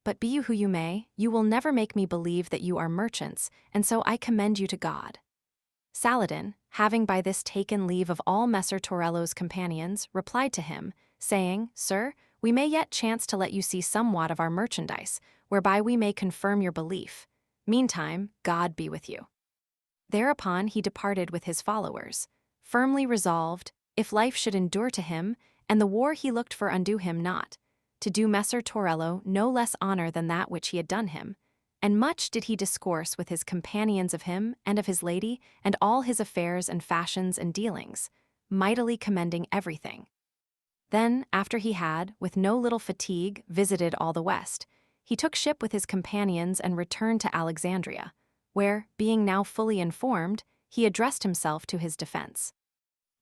S1: But be you who you may, you will never make me believe that you are merchants, and so I commend you to God. Saladin, having by this taken leave of all Messer Torello's companions, replied to him, saying, Sir, we may yet chance to let you see somewhat of our merchandise, whereby we may confirm your belief. Meantime, God be with you. Thereupon he departed with his followers, firmly resolved, if life should endure to him, and the war he looked for undo him not, to do Messer Torello no less honor than that which he had done him, and much did he discourse with his companions of him and of his lady, and all his affairs and fashions and dealings, mightily commending everything. Then, after he had, with no little fatigue, visited all the West, he took ship with his companions and returned to Alexandria, where, being now fully informed, he addressed himself to his defense.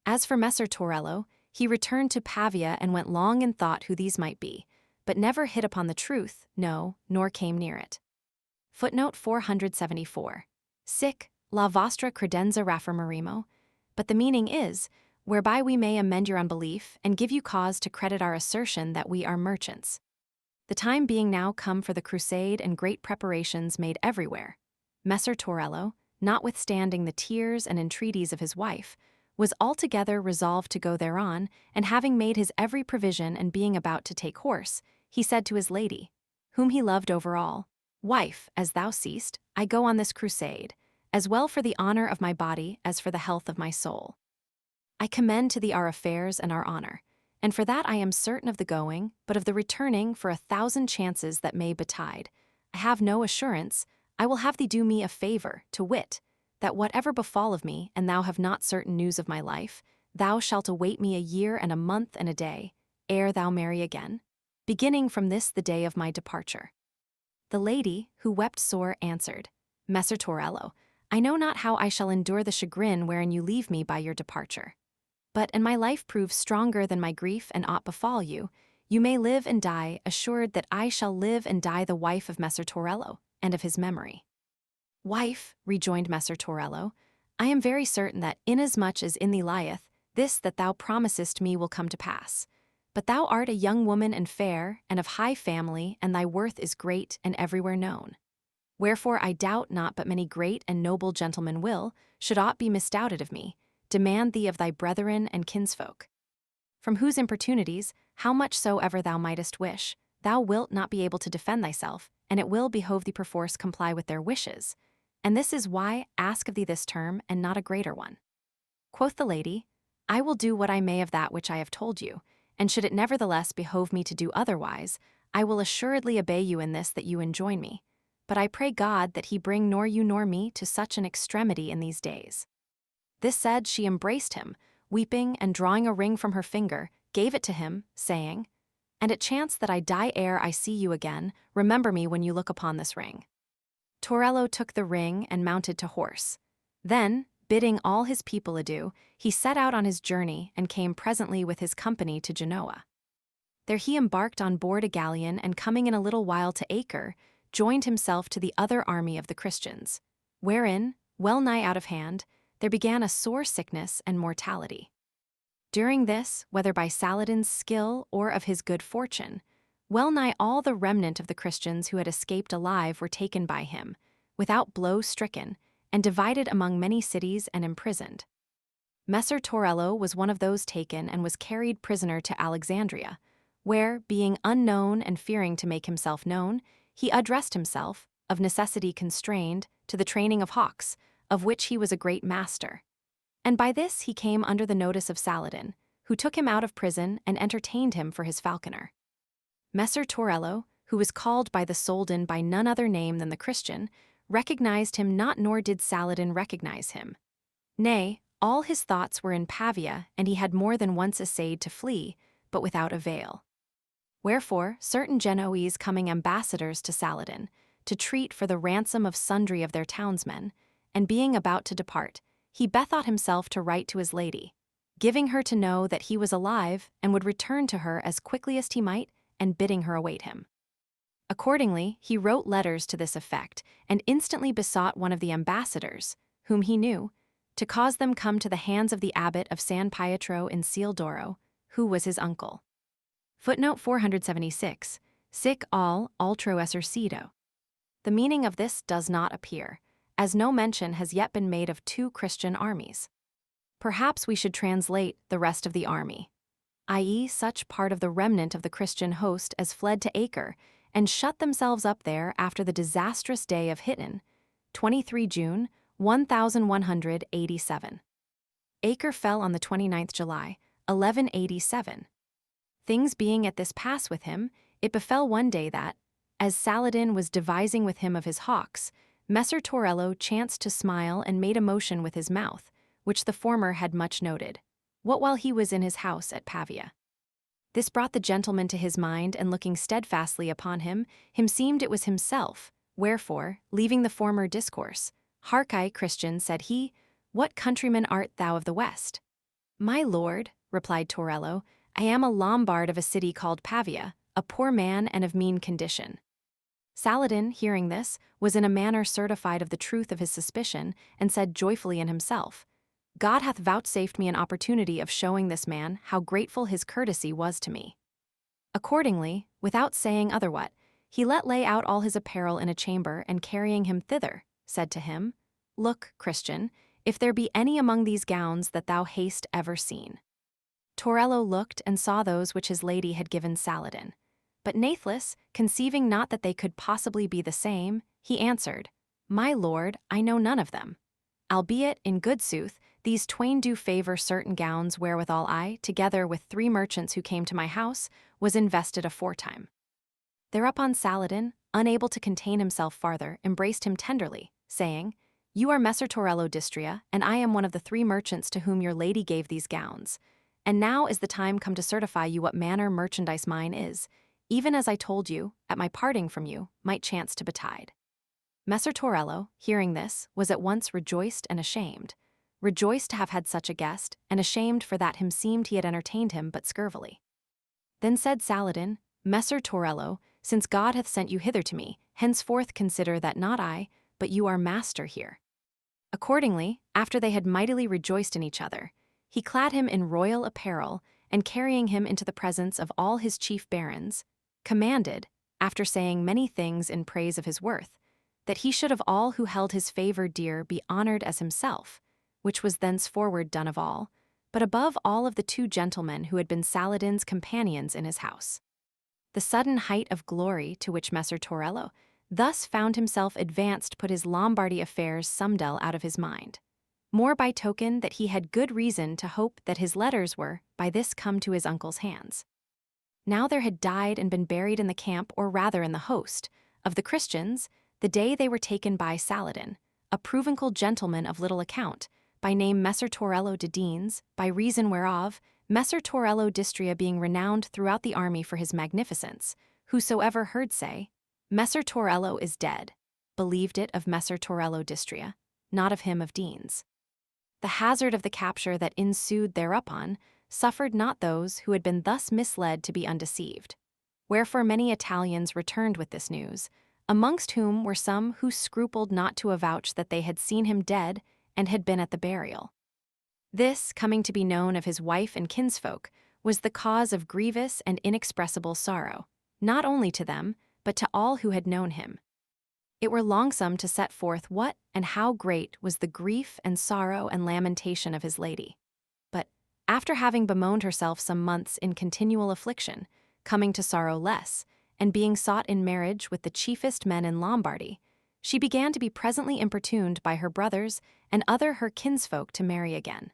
S1: As for Messer Torello, he returned to Pavia and went long in thought who these might be, but never hit upon the truth, no, nor came near it. Footnote 474. Sic, la vostra credenza raffermaremo, but the meaning is, whereby we may amend your unbelief and give you cause to credit our assertion that we are merchants. The time being now come for the crusade and great preparations made everywhere, Messer Torello, notwithstanding the tears and entreaties of his wife, was altogether resolved to go thereon, and having made his every provision and being about to take horse, he said to his lady, whom he loved over all, Wife, as thou seest, I go on this crusade, as well for the honor of my body as for the health of my soul. I commend to thee our affairs and our honor, and for that I am certain of the going, but of the returning for 1,000 chances that may betide, I have no assurance, I will have thee do me a favour, to wit, that whatever befall of me, and thou have not certain news of my life, thou shalt await me a year and a month and a day, ere thou marry again, beginning from this the day of my departure. The lady, who wept sore, answered, Messer Torello, I know not how I shall endure the chagrin wherein you leave me by your departure. But, and my life proves stronger than my grief and aught befall you, you may live and die, assured that I shall live and die the wife of Messer Torello, and of his memory. Wife, rejoined Messer Torello, I am very certain that, inasmuch as in thee lieth, this that thou promisest me will come to pass. But thou art a young woman and fair, and of high family, and thy worth is great and everywhere known. Wherefore I doubt not but many great and noble gentlemen will, should aught be misdoubted of me, demand thee of thy brethren and kinsfolk. From whose importunities, how much soever thou mightest wish, thou wilt not be able to defend thyself, and it will behove thee perforce comply with their wishes. And this is why ask of thee this term, and not a greater one. Quoth the lady, I will do what I may of that which I have told you, and should it nevertheless behove me to do otherwise, I will assuredly obey you in this that you enjoin me. But I pray God that he bring nor you nor me to such an extremity in these days. This said, she embraced him, weeping, and drawing a ring from her finger, gave it to him, saying, And it chance that I die ere I see you again, remember me when you look upon this ring. Torello took the ring and mounted to horse. Then, bidding all his people adieu, he set out on his journey and came presently with his company to Genoa. There he embarked on board a galleon, and coming in a little while to Acre, joined himself to the other army of the Christians, wherein, well nigh out of hand, there began a sore sickness and mortality. During this, whether by Saladin's skill or of his good fortune, well nigh all the remnant of the Christians who had escaped alive were taken by him, without blow stricken, and divided among many cities and imprisoned. Messer Torello was one of those taken and was carried prisoner to Alexandria, where, being unknown and fearing to make himself known, he addressed himself, of necessity constrained, to the training of hawks, of which he was a great master. And by this he came under the notice of Saladin, who took him out of prison and entertained him for his falconer. Messer Torello, who was called by the Soldan by none other name than the Christian, recognized him not, nor did Saladin recognize him. Nay, all his thoughts were in Pavia, and he had more than once essayed to flee, but without avail. Wherefore, certain Genoese coming ambassadors to Saladin, to treat for the ransom of sundry of their townsmen, and being about to depart, he bethought himself to write to his lady, giving her to know that he was alive and would return to her as quickly as he might, and bidding her await him. Accordingly, he wrote letters to this effect, and instantly besought one of the ambassadors, whom he knew, to cause them come to the hands of the abbot of San Pietro in Cialdoro, who was his uncle. Footnote 476, sic al altro esercito. The meaning of this does not appear, as no mention has yet been made of two Christian armies. Perhaps we should translate the rest of the army, i.e. such part of the remnant of the Christian host as fled to Acre and shut themselves up there after the disastrous day of Hittin, 23 June, 1187. Acre fell on the 29th July, 1187. Things being at this pass with him, it befell one day that, as Saladin was devising with him of his hawks, Messer Torello chanced to smile and made a motion with his mouth, which the former had much noted, what while he was in his house at Pavia. This brought the gentleman to his mind, and looking steadfastly upon him, seemed it was himself, wherefore, leaving the former discourse, Hark, Christian, said he, what countryman art thou of the West? My lord, replied Torello, I am a Lombard of a city called Pavia, a poor man and of mean condition. Saladin, hearing this, was in a manner certified of the truth of his suspicion, and said joyfully in himself, God hath vouchsafed me an opportunity of showing this man how grateful his courtesy was to me. Accordingly, without saying otherwhat, he let lay out all his apparel in a chamber, and carrying him thither, said to him, Look, Christian, if there be any among these gowns that thou hast ever seen. Torello looked and saw those which his lady had given Saladin. But nathless, conceiving not that they could possibly be the same, he answered, My lord, I know none of them. Albeit, in good sooth, these twain do favor certain gowns wherewithal I, together with 3 merchants who came to my house, was invested aforetime. Thereupon Saladin, unable to contain himself farther, embraced him tenderly, saying, "You are Messer Torello d'Istria, and I am one of the 3 merchants to whom your lady gave these gowns. And now is the time come to certify you what manner merchandise mine is, even as I told you, at my parting from you, might chance to betide." Messer Torello, hearing this, was at once rejoiced and ashamed. Rejoiced to have had such a guest, and ashamed for that himseemed he had entertained him but scurvily. Then said Saladin, "Messer Torello, since God hath sent you hither to me, henceforth consider that not I, but you are master here." Accordingly, after they had mightily rejoiced in each other, he clad him in royal apparel, and carrying him into the presence of all his chief barons, commanded, after saying many things in praise of his worth, that he should of all who held his favor dear be honored as himself, which was thenceforward done of all, but above all of the 2 gentlemen who had been Saladin's companions in his house. The sudden height of glory to which Messer Torello thus found himself advanced put his Lombardy affairs somedel out of his mind, more by token that he had good reason to hope that his letters were by this come to his uncle's hands. Now there had died and been buried in the camp, or rather in the host, of the Christians, the day they were taken by Saladin, a provincial gentleman of little account, by name Messer Torello de Deans, by reason whereof, Messer Torello d'Istria being renowned throughout the army for his magnificence, whosoever heard say, "Messer Torello is dead," believed it of Messer Torello d'Istria, not of him of Deans. The hazard of the capture that ensued thereupon suffered not those who had been thus misled to be undeceived. Wherefore many Italians returned with this news, amongst whom were some who scrupled not to avouch that they had seen him dead and had been at the burial. This, coming to be known of his wife and kinsfolk, was the cause of grievous and inexpressible sorrow, not only to them, but to all who had known him. It were longsome to set forth what and how great was the grief and sorrow and lamentation of his lady. But, after having bemoaned herself some months in continual affliction, coming to sorrow less, and being sought in marriage with the chiefest men in Lombardy, she began to be presently importuned by her brothers and other her kinsfolk to marry again.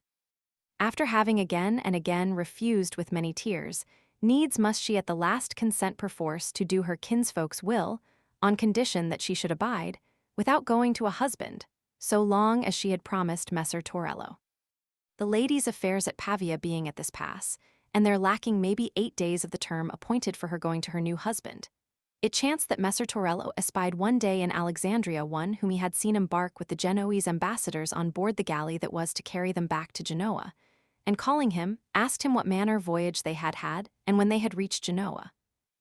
S1: After having again and again refused with many tears, needs must she at the last consent perforce to do her kinsfolk's will, on condition that she should abide, without going to a husband, so long as she had promised Messer Torello. The lady's affairs at Pavia being at this pass, and there lacking maybe 8 days of the term appointed for her going to her new husband, it chanced that Messer Torello espied one day in Alexandria one whom he had seen embark with the Genoese ambassadors on board the galley that was to carry them back to Genoa, and calling him, asked him what manner voyage they had had, and when they had reached Genoa.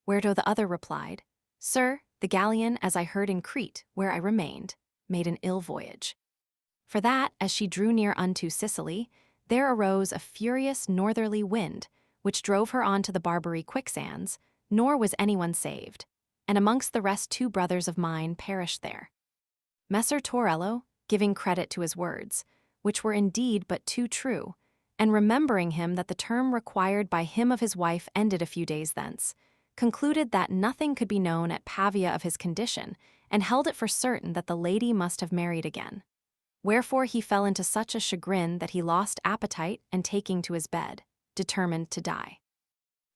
S1: Whereto the other replied, "Sir, the galleon, as I heard in Crete, where I remained, made an ill voyage. For that, as she drew near unto Sicily, there arose a furious northerly wind, which drove her on to the Barbary quicksands, nor was anyone saved, and amongst the rest 2 brothers of mine perished there." Messer Torello, giving credit to his words, which were indeed but too true, and remembering him that the term required by him of his wife ended a few days thence, concluded that nothing could be known at Pavia of his condition, and held it for certain that the lady must have married again. Wherefore he fell into such a chagrin that he lost appetite, and taking to his bed, determined to die.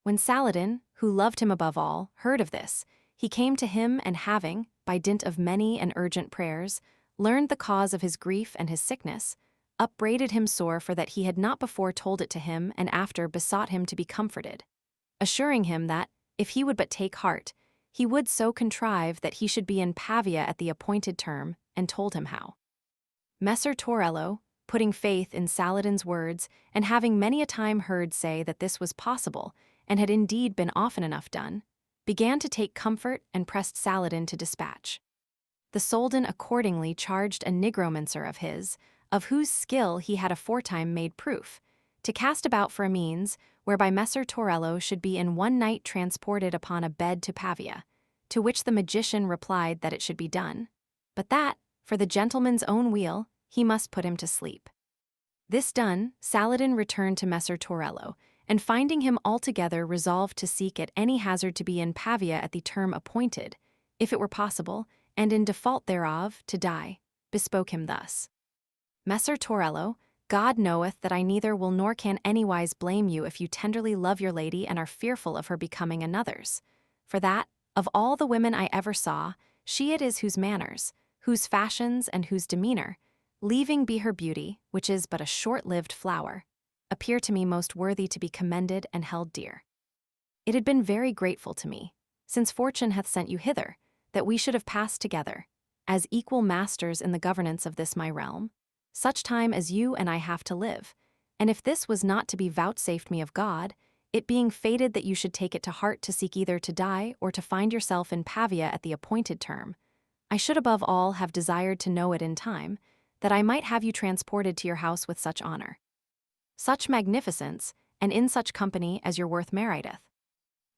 S1: When Saladin, who loved him above all, heard of this, he came to him, and having, by dint of many and urgent prayers, learned the cause of his grief and his sickness, upbraided him sore for that he had not before told it to him, and after besought him to be comforted, assuring him that, if he would but take heart, he would so contrive that he should be in Pavia at the appointed term, and told him how. Messer Torello, putting faith in Saladin's words, and having many a time heard say that this was possible, and had indeed been often enough done, began to take comfort and pressed Saladin to dispatch. The Soldan accordingly charged a nigromancer of his, of whose skill he had aforetime made proof, to cast about for a means whereby Messer Torello should be in one night transported upon a bed to Pavia, to which the magician replied that it should be done, but that, for the gentleman's own weal, he must put him to sleep. This done, Saladin returned to Messer Torello, and finding him altogether resolved to seek at any hazard to be in Pavia at the term appointed, if it were possible, and in default thereof, to die, bespoke him thus: "Messer Torello, God knoweth that I neither will nor can anywise blame you if you tenderly love your lady and are fearful of her becoming another's. For that, Of all the women I ever saw, she it is whose manners, whose fashions, and whose demeanor, leaving be her beauty, which is but a short-lived flower, appear to me most worthy to be commended and held dear. It had been very grateful to me, since fortune hath sent you hither, that we should have passed together, as equal masters in the governance of this my realm, such time as you and I have to live, and if this was not to be vouchsafed me of God, it being fated that you should take it to heart to seek either to die or to find yourself in Pavia at the appointed term, I should above all have desired to know it in time, that I might have you transported to your house with such honor, such magnificence, and in such company as your worth meriteth.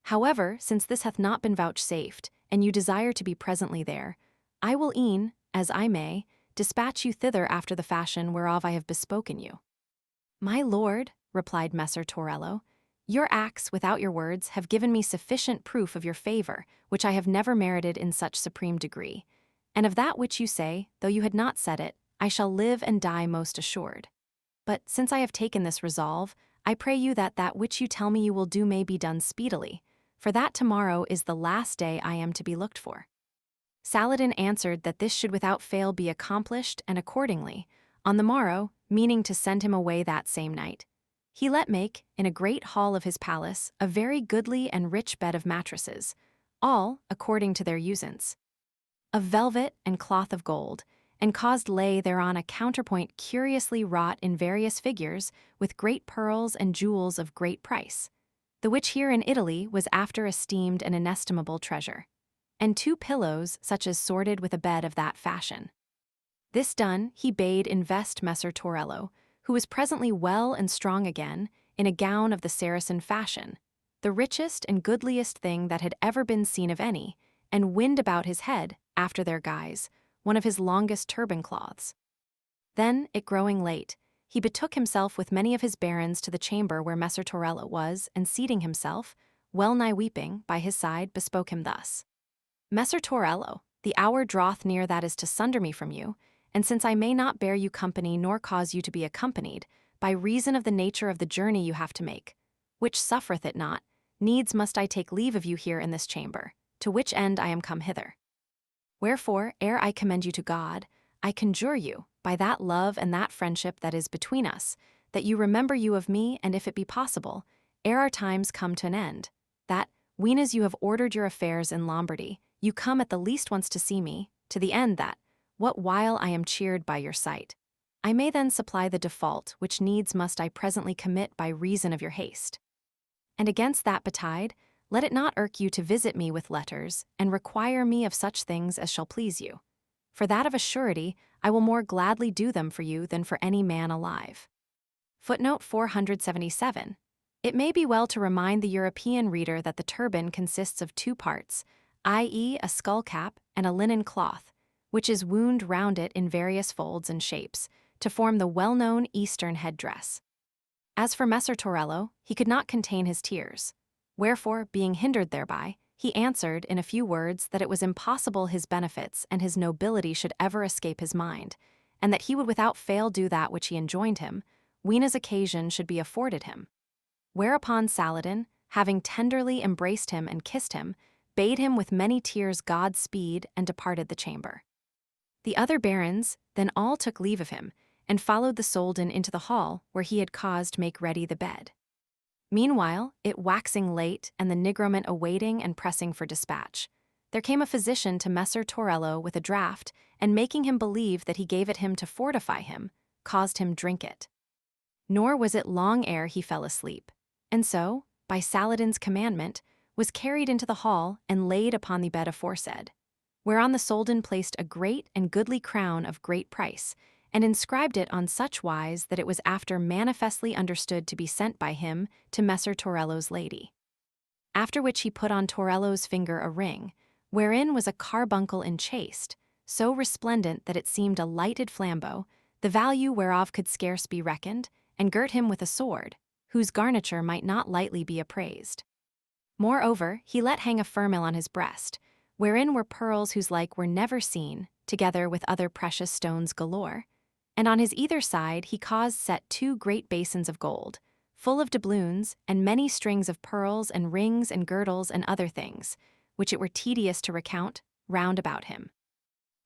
S1: However, since this hath not been vouchsafed, and you desire to be presently there, I will e'en, as I may, dispatch you thither after the fashion whereof I have bespoken you. My lord, replied Messer Torello, your acts, without your words, have given me sufficient proof of your favor, which I have never merited in such supreme degree, and of that which you say, though you had not said it, I shall live and die most assured. But since I have taken this resolve, I pray you that that which you tell me you will do may be done speedily, for that tomorrow is the last day I am to be looked for. Saladin answered that this should without fail be accomplished, and accordingly, on the morrow, meaning to send him away that same night, he let make, in a great hall of his palace, a very goodly and rich bed of mattresses, all, according to their usance, of velvet and cloth of gold, and caused lay thereon a counterpoint curiously wrought in various figures, with great pearls and jewels of great price, the which here in Italy was after esteemed an inestimable treasure, and 2 pillows such as sorted with a bed of that fashion. This done, he bade invest Messer Torello, who was presently well and strong again, in a gown of the Saracen fashion, the richest and goodliest thing that had ever been seen of any, and wind about his head, after their guise, one of his longest turban cloths. Then, it growing late, he betook himself with many of his barons to the chamber where Messer Torello was, and seating himself, well nigh weeping, by his side, bespoke him thus. Messer Torello, the hour draweth near that is to sunder me from you, and since I may not bear you company nor cause you to be accompanied, by reason of the nature of the journey you have to make, which suffereth it not, needs must I take leave of you here in this chamber, to which end I am come hither. Wherefore, ere I commend you to God, I conjure you, by that love and that friendship that is between us, that you remember you of me, and if it be possible, ere our times come to an end, that, ween as you have ordered your affairs in Lombardy, you come at the least once to see me, to the end that, what while I am cheered by your sight, I may then supply the default which needs must I presently commit by reason of your haste. And against that betide, let it not irk you to visit me with letters, and require me of such things as shall please you. For that of a surety, I will more gladly do them for you than for any man alive. Footnote 477. It may be well to remind the European reader that the turban consists of 2 parts, i.e. a skull cap and a linen cloth, which is wound round it in various folds and shapes, to form the well-known Eastern headdress. As for Messer Torello, he could not contain his tears. Wherefore, being hindered thereby, he answered in a few words that it was impossible his benefits and his nobility should ever escape his mind, and that he would without fail do that which he enjoined him, when as occasion should be afforded him. Whereupon Saladin, having tenderly embraced him and kissed him, bade him with many tears God speed, and departed the chamber. The other barons then all took leave of him, and followed the Soldan into the hall where he had caused make ready the bed. Meanwhile, it waxing late and the nigromant awaiting and pressing for dispatch, there came a physician to Messer Torello with a draught, and making him believe that he gave it him to fortify him, caused him drink it. Nor was it long ere he fell asleep, and so, by Saladin's commandment, was carried into the hall and laid upon the bed aforesaid, whereon the Soldan placed a great and goodly crown of great price, and inscribed it on such wise that it was after manifestly understood to be sent by him to Messer Torello's lady. After which he put on Torello's finger a ring, wherein was a carbuncle enchased, so resplendent that it seemed a lighted flambeau, the value whereof could scarce be reckoned, and girt him with a sword, whose garniture might not lightly be appraised. Moreover, he let hang a firmil on his breast, wherein were pearls whose like were never seen, together with other precious stones galore, and on his either side he caused set 2 great basins of gold, full of doubloons, and many strings of pearls and rings and girdles and other things, which it were tedious to recount, round about him.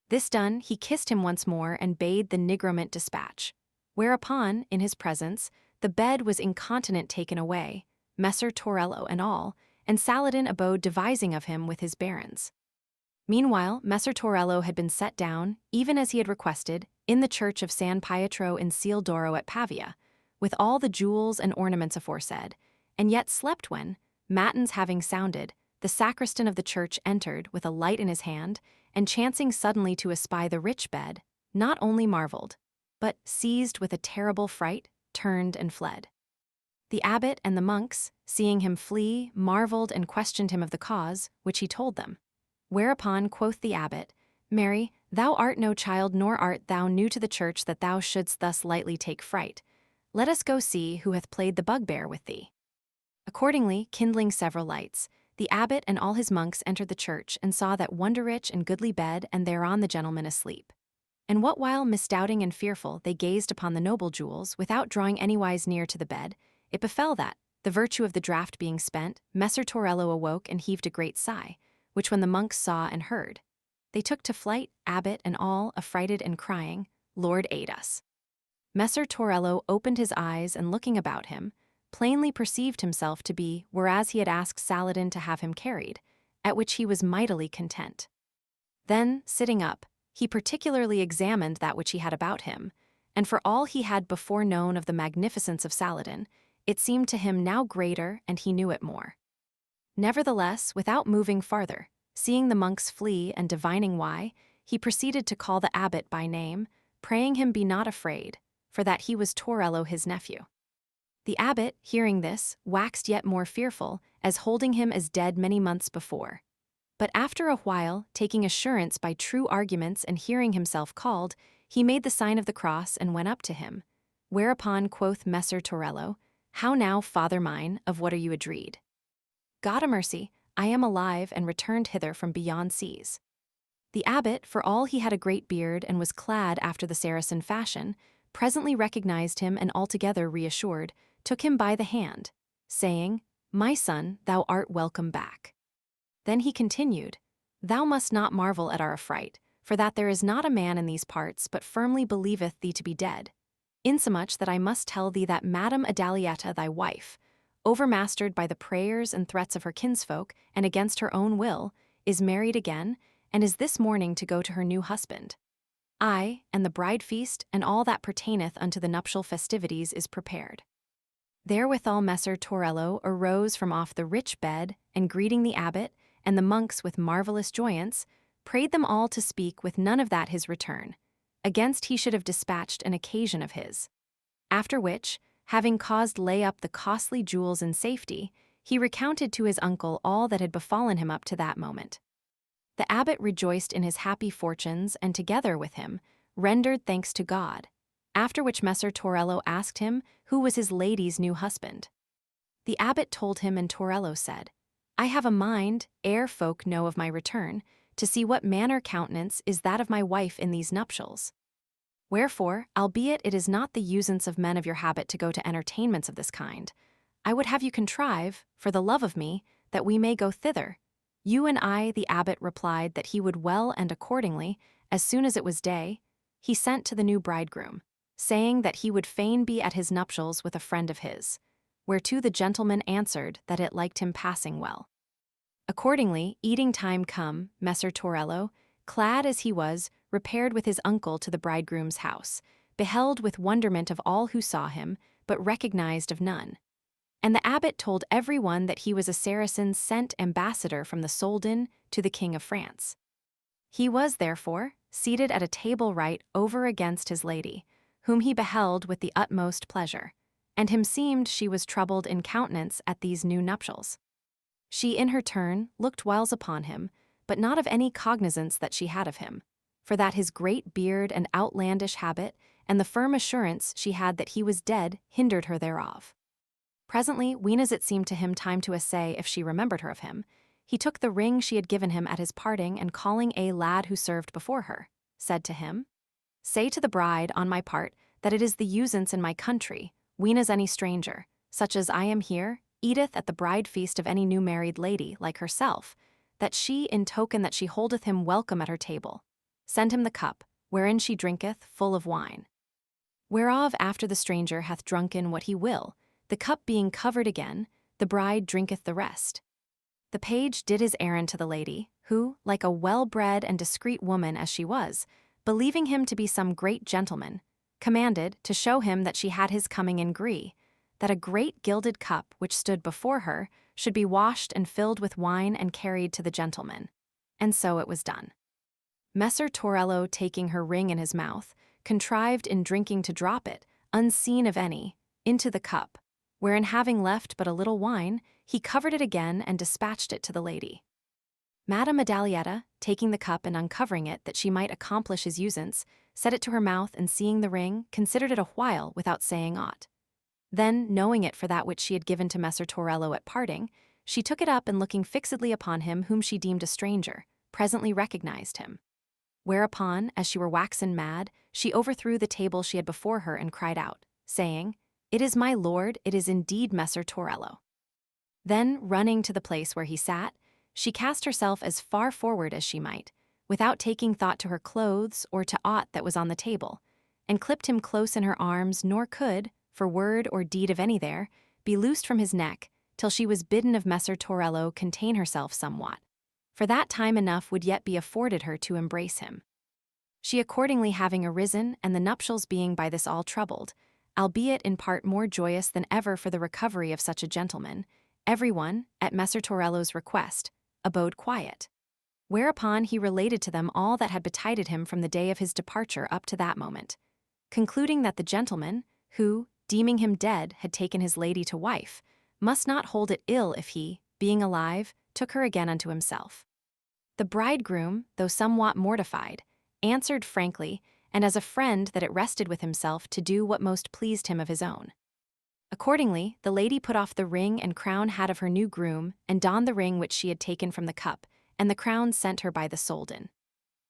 S1: This done, he kissed him once more and bade the nigromant dispatch. Whereupon, in his presence, the bed was incontinent taken away, Messer Torello and all, and Saladin abode devising of him with his barons. Meanwhile, Messer Torello had been set down, even as he had requested, in the church of San Pietro in Ciel d'Oro at Pavia, with all the jewels and ornaments aforesaid, and yet slept when, matins having sounded, the sacristan of the church entered with a light in his hand, and chancing suddenly to espy the rich bed, not only marveled, but, seized with a terrible fright, turned and fled. The abbot and the monks, seeing him flee, marveled and questioned him of the cause, which he told them. Whereupon quoth the abbot, Mary, thou art no child, nor art thou new to the church that thou shouldst thus lightly take fright. Let us go see who hath played the bugbear with thee. Accordingly, kindling several lights, the abbot and all his monks entered the church and saw that wonder-rich and goodly bed, and thereon the gentleman asleep. And what while misdoubting and fearful they gazed upon the noble jewels, without drawing anywise near to the bed, it befell that, the virtue of the draught being spent, Messer Torello awoke and heaved a great sigh, which when the monks saw and heard, they took to flight, abbot and all, affrighted and crying, Lord aid us. Messer Torello opened his eyes and looking about him, plainly perceived himself to be whereas he had asked Saladin to have him carried, at which he was mightily content. Then, sitting up, he particularly examined that which he had about him, and for all he had before known of the magnificence of Saladin, it seemed to him now greater and he knew it more. Nevertheless, without moving farther, seeing the monks flee and divining why, he proceeded to call the abbot by name, praying him be not afraid, for that he was Torello his nephew. The abbot, hearing this, waxed yet more fearful, as holding him as dead many months before. But after a while, taking assurance by true arguments and hearing himself called, he made the sign of the cross and went up to him. Whereupon quoth Messer Torello, How now, father mine, of what are you adreed? God a mercy, I am alive and returned hither from beyond seas. The abbot, for all he had a great beard and was clad after the Saracen fashion, presently recognized him and altogether reassured, took him by the hand, saying, My son, thou art welcome back. Then he continued, Thou must not marvel at our affright, for that there is not a man in these parts but firmly believeth thee to be dead, insomuch that I must tell thee that Madam Adalietta thy wife, overmastered by the prayers and threats of her kinsfolk and against her own will, is married again, and is this morning to go to her new husband. Ay, and the bride feast and all that pertaineth unto the nuptial festivities is prepared. Therewithal Messer Torello arose from off the rich bed, and greeting the abbot and the monks with marvelous joyance, prayed them all to speak with none of that his return, against he should have dispatched an occasion of his. After which, having caused lay up the costly jewels in safety, he recounted to his uncle all that had befallen him up to that moment. The abbot rejoiced in his happy fortunes, and together with him, rendered thanks to God, after which Messer Torello asked him who was his lady's new husband. The abbot told him, and Torello said, I have a mind, ere folk know of my return, to see what manner countenance is that of my wife in these nuptials. Wherefore, albeit it is not the usance of men of your habit to go to entertainments of this kind, I would have you contrive, for the love of me, that we may go thither. You and I, the abbot replied that he would well, and accordingly, as soon as it was day, he sent to the new bridegroom, saying that he would fain be at his nuptials with a friend of his, whereto the gentleman answered that it liked him passing well. Accordingly, eating time come, Messer Torello, clad as he was, repaired with his uncle to the bridegroom's house, beheld with wonderment of all who saw him, but recognized of none. And the abbot told every one that he was a Saracen sent ambassador from the Soldan to the King of France. He was, therefore, seated at a table right over against his lady, whom he beheld with the utmost pleasure, and him seemed she was troubled in countenance at these new nuptials. She in her turn looked whiles upon him, but not of any cognizance that she had of him, for that his great beard and outlandish habit, and the firm assurance she had that he was dead, hindered her thereof. Presently, ween as it seemed to him time to essay if she remembered her of him, he took the ring she had given him at his parting, and calling a lad who served before her, said to him, Say to the bride, on my part, that it is the usance in my country, ween as any stranger, such as I am here, eateth at the bride feast of any new married lady, like herself, that she, in token that she holdeth him welcome at her table, send him the cup, wherein she drinketh, full of wine. Whereof after the stranger hath drunken what he will, the cup being covered again, the bride drinketh the rest. The page did his errand to the lady, who, like a well-bred and discreet woman as she was, believing him to be some great gentleman, commanded, to show him that she had his coming in gree, that a great gilded cup which stood before her should be washed and filled with wine and carried to the gentleman. And so it was done. Messer Torello, taking her ring in his mouth, contrived in drinking to drop it, unseen of any, into the cup, wherein having left but a little wine, he covered it again and dispatched it to the lady. Madame Adalietta, taking the cup and uncovering it that she might accomplish his usance, set it to her mouth, and seeing the ring, considered it a while without saying aught. Then, knowing it for that which she had given to Messer Torello at parting, she took it up, and looking fixedly upon him whom she deemed a stranger, presently recognized him. Whereupon, as she were waxen mad, she overthrew the table she had before her and cried out, saying, "It is my lord, it is indeed Messer Torello." Then, running to the place where he sat, she cast herself as far forward as she might, without taking thought to her clothes or to aught that was on the table, and clipped him close in her arms, nor could, for word or deed of any there, be loosed from his neck, till she was bidden of Messer Torello contain herself somewhat, for that time enough would yet be afforded her to embrace him. She accordingly having arisen, and the nuptials being by this all troubled, albeit in part more joyous than ever for the recovery of such a gentleman, every one, at Messer Torello's request, abode quiet. Whereupon he related to them all that had betided him from the day of his departure up to that moment, concluding that the gentleman, who, deeming him dead, had taken his lady to wife, must not hold it ill if he, being alive, took her again unto himself. The bridegroom, though somewhat mortified, answered frankly, and as a friend, that it rested with himself to do what most pleased him of his own. Accordingly, the lady put off the ring and crown hat of her new groom, and donned the ring which she had taken from the cup, and the crown sent her by the soldan.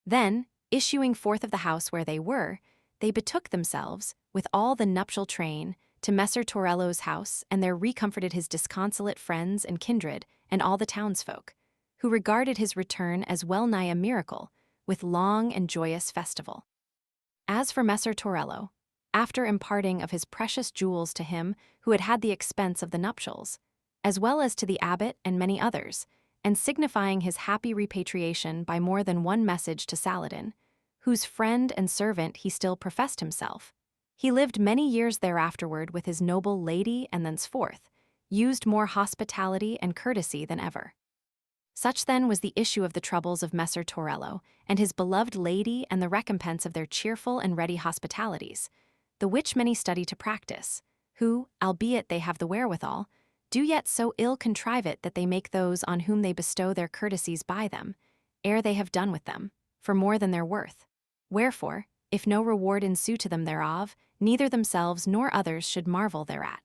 S1: Then, issuing forth of the house where they were, they betook themselves, with all the nuptial train, to Messer Torello's house, and there recomforted his disconsolate friends and kindred, and all the townsfolk, who regarded his return as well nigh a miracle, with long and joyous festival. As for Messer Torello, after imparting of his precious jewels to him who had had the expense of the nuptials, as well as to the abbot and many others, and signifying his happy repatriation by more than one message to Saladin, whose friend and servant he still professed himself, he lived many years thereafterward with his noble lady, and thenceforth used more hospitality and courtesy than ever. Such then was the issue of the troubles of Messer Torello and his beloved lady, and the recompense of their cheerful and ready hospitalities, the which many study to practice, who, albeit they have the wherewithal, do yet so ill contrive it that they make those on whom they bestow their courtesies by them, ere they have done with them, for more than their worth. Wherefore, if no reward ensue to them thereof, neither themselves nor others should marvel thereat.